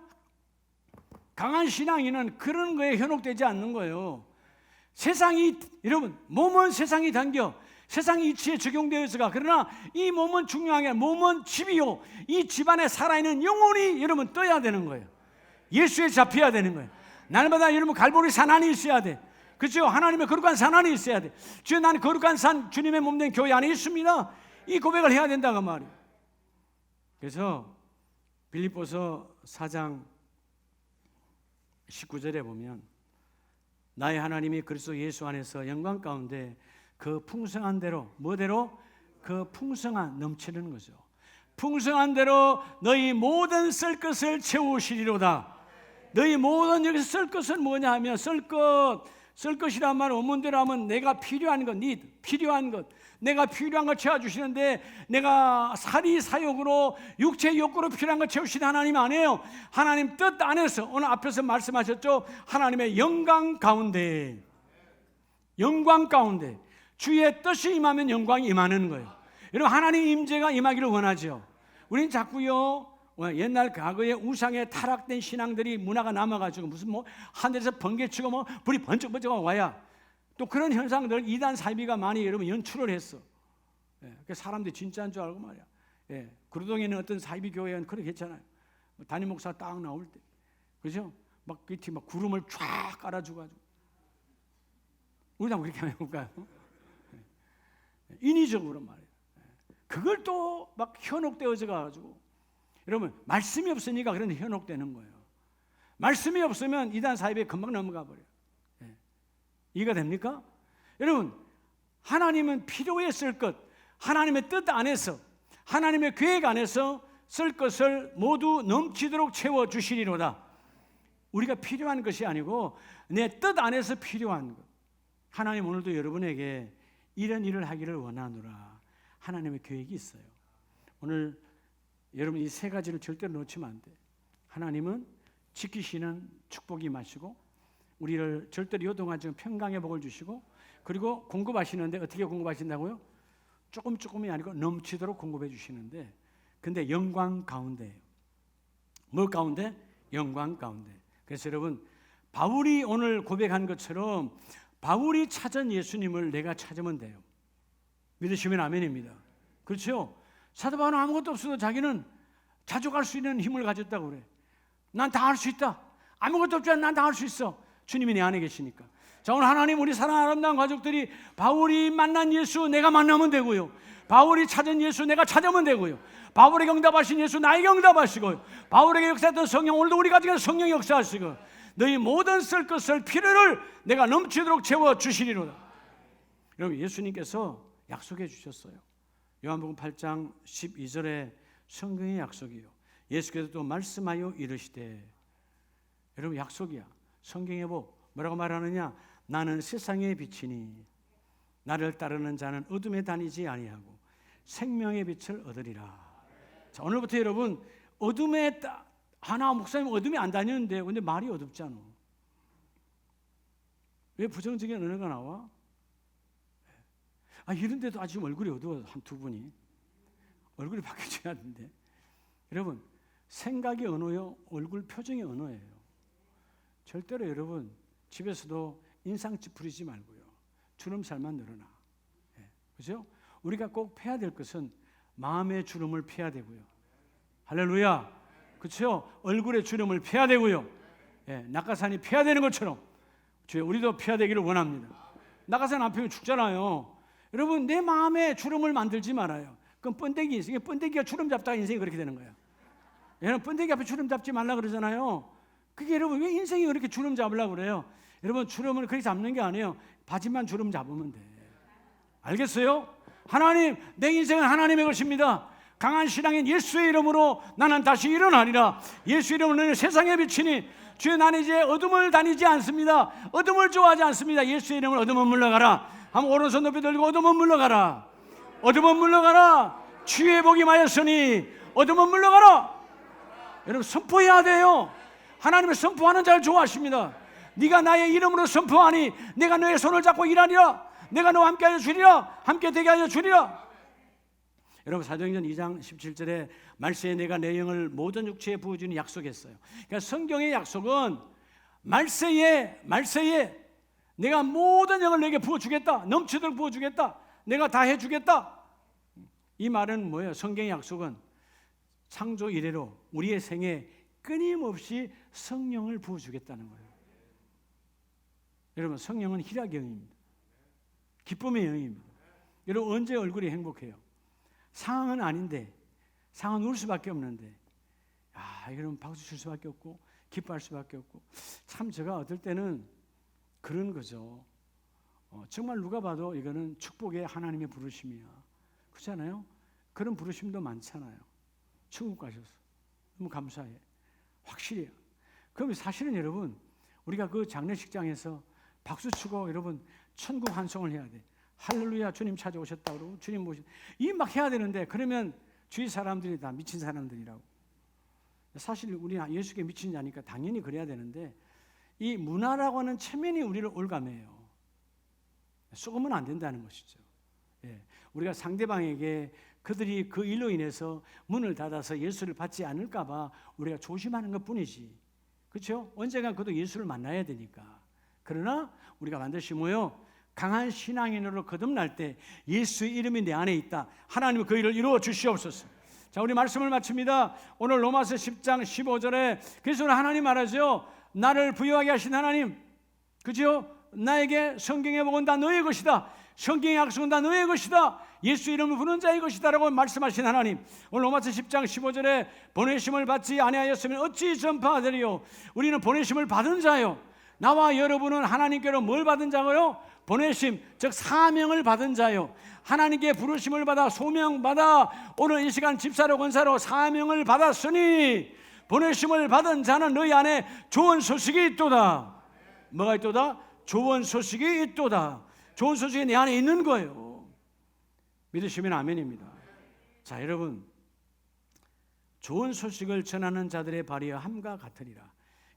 [SPEAKER 1] 강한 신앙인은 그런 거에 현혹되지 않는 거예요. 세상이, 여러분, 몸은 세상이 당겨. 세상이 이치에 적용되어서가. 그러나 이 몸은 중요한 게 아니라 몸은 집이요. 이 집 안에 살아있는 영혼이 여러분 떠야 되는 거예요. 예수에 잡혀야 되는 거예요. 날마다 여러분 갈보리 산 안에 있어야 돼. 그렇죠? 하나님의 거룩한 산 안에 있어야 돼. 주여, 나는 거룩한 산, 주님의 몸된 교회 안에 있습니다. 이 고백을 해야 된다고 말이에요. 그래서 빌립보서 4장 19절에 보면 나의 하나님이 그리스도 예수 안에서 영광 가운데 그 풍성한 대로, 뭐대로? 그 풍성한, 넘치는 거죠. 풍성한 대로 너희 모든 쓸 것을 채우시리로다. 너희 모든, 여기서 쓸 것은 뭐냐 하면, 쓸 것이란 말 원문대로 하면 내가 필요한 것, 필요한 것, 내가 필요한 걸 채워주시는데, 내가 사리사욕으로 육체 욕구로 필요한 걸 채우시는 하나님 아니에요. 하나님 뜻 안에서, 오늘 앞에서 말씀하셨죠. 하나님의 영광 가운데, 영광 가운데 주의 뜻이 임하면 영광이 임하는 거예요. 여러분, 하나님 임재가 임하기를 원하죠. 우리는 자꾸요, 옛날 과거에 우상에 타락된 신앙들이 문화가 남아가지고 무슨 뭐 하늘에서 번개치고 뭐 불이 번쩍번쩍 와야 또 그런 현상들 이단 사이비가 많이 여러분 연출을 했어. 예, 사람들이 진짜인 줄 알고 말이야. 예, 구로동에 있는 어떤 사이비 교회는 그렇게 했잖아요. 담임 목사 딱 나올 때, 그죠? 막 밑에 막 구름을 쫙 깔아주가지고 우리도 한번 그렇게 한번 해볼까요? 인위적으로 말이에요. 그걸 또 막 현혹되어져 가지고, 여러분 말씀이 없으니까 그런 현혹되는 거예요. 말씀이 없으면 이단 사이비에 금방 넘어가 버려요. 예. 이해가 됩니까? 여러분, 하나님은 필요에 쓸 것, 하나님의 뜻 안에서, 하나님의 계획 안에서 쓸 것을 모두 넘치도록 채워주시리로다. 우리가 필요한 것이 아니고 내 뜻 안에서 필요한 것. 하나님 오늘도 여러분에게 이런 일을 하기를 원하노라. 하나님의 계획이 있어요. 오늘 여러분 이 세 가지를 절대로 놓치면 안 돼. 하나님은 지키시는 축복이 마시고, 우리를 절대로 요동하지 않은 평강의 복을 주시고, 그리고 공급하시는데 어떻게 공급하신다고요? 조금이 아니고 넘치도록 공급해 주시는데, 근데 영광 가운데예요. 뭐 가운데? 영광 가운데. 그래서 여러분, 바울이 오늘 고백한 것처럼 바울이 찾은 예수님을 내가 찾으면 돼요. 믿으시면 아멘입니다. 그렇죠? 사도 바울은 아무것도 없어도 자기는 자족할 수 있는 힘을 가졌다고 그래. 난 다 할 수 있다. 아무것도 없지만 난 다 할 수 있어. 주님이 내 안에 계시니까. 자, 오늘 하나님, 우리 사랑하는 아름다운 가족들이 바울이 만난 예수 내가 만나면 되고요, 바울이 찾은 예수 내가 찾으면 되고요, 바울에게 응답하신 예수 나에게 응답하시고요, 바울에게 역사했던 성령 오늘도 우리 가정에서 성령 역사하시고, 너희 모든 쓸 것을 필요를 내가 넘치도록 채워주시리로다. 여러분, 예수님께서 약속해 주셨어요. 요한복음 8장 12절에 성경의 약속이요, 예수께서 또 말씀하여 이르시되, 여러분 약속이야. 성경에 뭐라고 말하느냐? 나는 세상의 빛이니 나를 따르는 자는 어둠에 다니지 아니하고 생명의 빛을 얻으리라. 자, 오늘부터 여러분 어둠에 하나 목사님 어둠에 안 다니는데 근데 말이 어둡잖아. 왜 부정적인 언어가 나와? 이런데도 아직 얼굴이 어두워. 한 두 분이 얼굴이 바뀌어져야 하는데, 여러분 생각이 언어요, 얼굴 표정이 언어예요. 절대로 여러분 집에서도 인상집 부리지 말고요, 주름살만 늘어나. 그죠? 우리가 꼭 패야 될 것은 마음의 주름을 패야 되고요. 할렐루야. 그렇죠? 얼굴의 주름을 패야 되고요. 낙하산이 패야 되는 것처럼 주여 우리도 패야 되기를 원합니다. 낙하산 안 펴면 죽잖아요. 여러분, 내 마음에 주름을 만들지 말아요. 그럼 번데기 인생에, 번데기가 주름 잡다가 인생이 그렇게 되는 거예요. 여러분, 번데기 앞에 주름 잡지 말라 그러잖아요. 그게 여러분 왜 인생이 그렇게 주름 잡으려고 그래요? 여러분, 주름을 그렇게 잡는 게 아니에요. 바지만 주름 잡으면 돼. 알겠어요? 하나님, 내 인생은 하나님의 것입니다. 강한 신앙인 예수의 이름으로 나는 다시 일어나리라. 예수 이름으로 너는 세상에 비치니, 주여 나는 이제 어둠을 다니지 않습니다. 어둠을 좋아하지 않습니다. 예수의 이름으로 어둠은 물러가라. 한번 오른손 높이 들고 어둠은 물러가라. 어둠은 물러가라. 주의 복이 임하였으니 어둠은 물러가라. 여러분 선포해야 돼요. 하나님은 선포하는 자를 좋아하십니다. 네가 나의 이름으로 선포하니 내가 너의 손을 잡고 일하리라. 내가 너와 함께하여 주리라. 함께 되게 하여 주리라. 여러분 사도행전 2장 17절에 말세에 내가 내 영을 모든 육체에 부어주니 약속했어요. 그러니까 성경의 약속은 말세에 내가 모든 영을 내게 부어주겠다. 넘치도록 부어주겠다. 내가 다 해주겠다. 이 말은 뭐예요? 성경의 약속은 창조 이래로 우리의 생에 끊임없이 성령을 부어주겠다는 거예요. 여러분 성령은 희락의 영입니다. 기쁨의 영입니다. 여러분 언제 얼굴이 행복해요? 상황은 아닌데, 상황은 울 수밖에 없는데, 여러분 박수 칠 수밖에 없고 기뻐할 수밖에 없고, 참 제가 어떨 때는 그런 거죠. 정말 누가 봐도 이거는 축복의 하나님의 부르심이야. 그렇잖아요? 그런 부르심도 많잖아요. 천국 가셔서 너무 감사해. 확실해요. 그럼 사실은 여러분 우리가 그 장례식장에서 박수 치고 여러분 천국 환송을 해야 돼. 할렐루야 주님 찾아오셨다 그러고 주님 모시 이 막 해야 되는데, 그러면 주위 사람들이 다 미친 사람들이라고. 사실 우리 예수께 미친 자니까 당연히 그래야 되는데, 이 문화라고 하는 체면이 우리를 올가매요. 썩으면 안 된다는 것이죠. 우리가 상대방에게 그들이 그 일로 인해서 문을 닫아서 예수를 받지 않을까 봐 우리가 조심하는 것뿐이지. 그렇죠? 언젠가 그도 예수를 만나야 되니까. 그러나 우리가 반드시 강한 신앙인으로 거듭날 때 예수의 이름이 내 안에 있다. 하나님은 그 일을 이루어 주시옵소서. 자, 우리 말씀을 마칩니다. 오늘 로마서 10장 15절에 그래서 하나님 말하죠. 나를 부유하게 하신 하나님, 그죠? 나에게 성경의 복은 다 너의 것이다. 성경의 약속은 다 너의 것이다. 예수 이름을 부르는 자의 것이다 라고 말씀하신 하나님, 오늘 로마서 10장 15절에 보내심을 받지 아니하였으면 어찌 전파하리요. 우리는 보내심을 받은 자요. 나와 여러분은 하나님께로 뭘 받은 자고요? 보내심, 즉 사명을 받은 자요. 하나님께 부르심을 받아 소명받아 오늘 이 시간 집사로 권사로 사명을 받았으니 보내심을 받은 자는 너희 안에 좋은 소식이 있도다. 뭐가 있도다? 좋은 소식이 있도다. 좋은 소식이 내 안에 있는 거예요. 믿으시면 아멘입니다. 자, 여러분, 좋은 소식을 전하는 자들의 발이 함과 같으리라.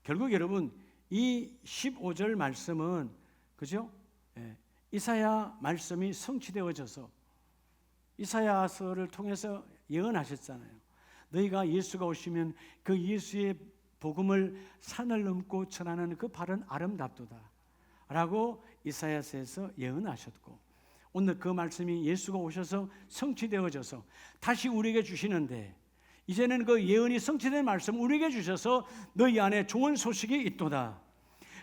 [SPEAKER 1] 결국 여러분 이 15절 말씀은, 그죠? 이사야 말씀이 성취되어져서 이사야서를 통해서 예언하셨잖아요. 너희가 예수가 오시면 그 예수의 복음을 산을 넘고 전하는 그 발은 아름답도다 라고 이사야서에서 예언하셨고, 오늘 그 말씀이 예수가 오셔서 성취되어져서 다시 우리에게 주시는데, 이제는 그 예언이 성취된 말씀 우리에게 주셔서 너희 안에 좋은 소식이 있도다.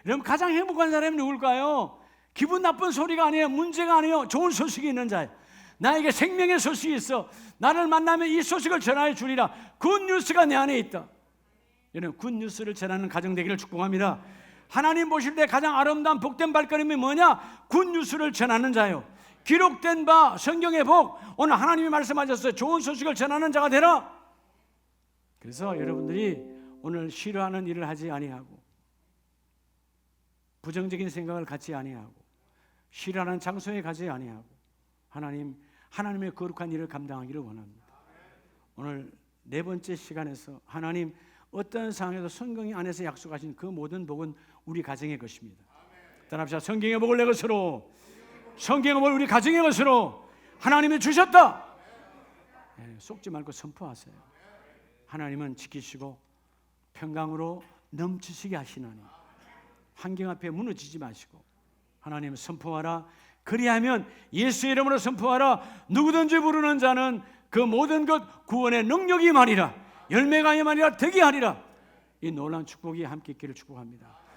[SPEAKER 1] 여러분 가장 행복한 사람이 누굴까요? 기분 나쁜 소리가 아니에요. 문제가 아니에요. 좋은 소식이 있는 자예요. 나에게 생명의 소식이 있어. 나를 만나면 이 소식을 전하여 주리라. 굿뉴스가 내 안에 있다. 여러분 굿뉴스를 전하는 가정 되기를 축복합니다. 하나님 보실 때 가장 아름다운 복된 발걸음이 뭐냐? 굿뉴스를 전하는 자요. 기록된 바 성경의 복, 오늘 하나님이 말씀하셨어요. 좋은 소식을 전하는 자가 되라. 그래서 여러분들이 오늘 싫어하는 일을 하지 아니하고, 부정적인 생각을 갖지 아니하고, 싫어하는 장소에 가지 아니하고, 하나님의 거룩한 일을 감당하기를 원합니다. 오늘 네 번째 시간에서 하나님 어떤 상황에서 성경 안에서 약속하신 그 모든 복은 우리 가정의 것입니다. 따라합시다. 성경의 복을 내 것으로, 성경의 복을 우리 가정의 것으로 하나님이 주셨다. 속지 말고 선포하세요. 하나님은 지키시고 평강으로 넘치시게 하시나니 환경 앞에 무너지지 마시고 하나님 선포하라. 그리하면 예수의 이름으로 선포하라. 누구든지 부르는 자는 그 모든 것 구원의 능력이 임하리라. 열매가 임하리라. 되게 하리라. 이 놀라운 축복이 함께 있기를 축복합니다.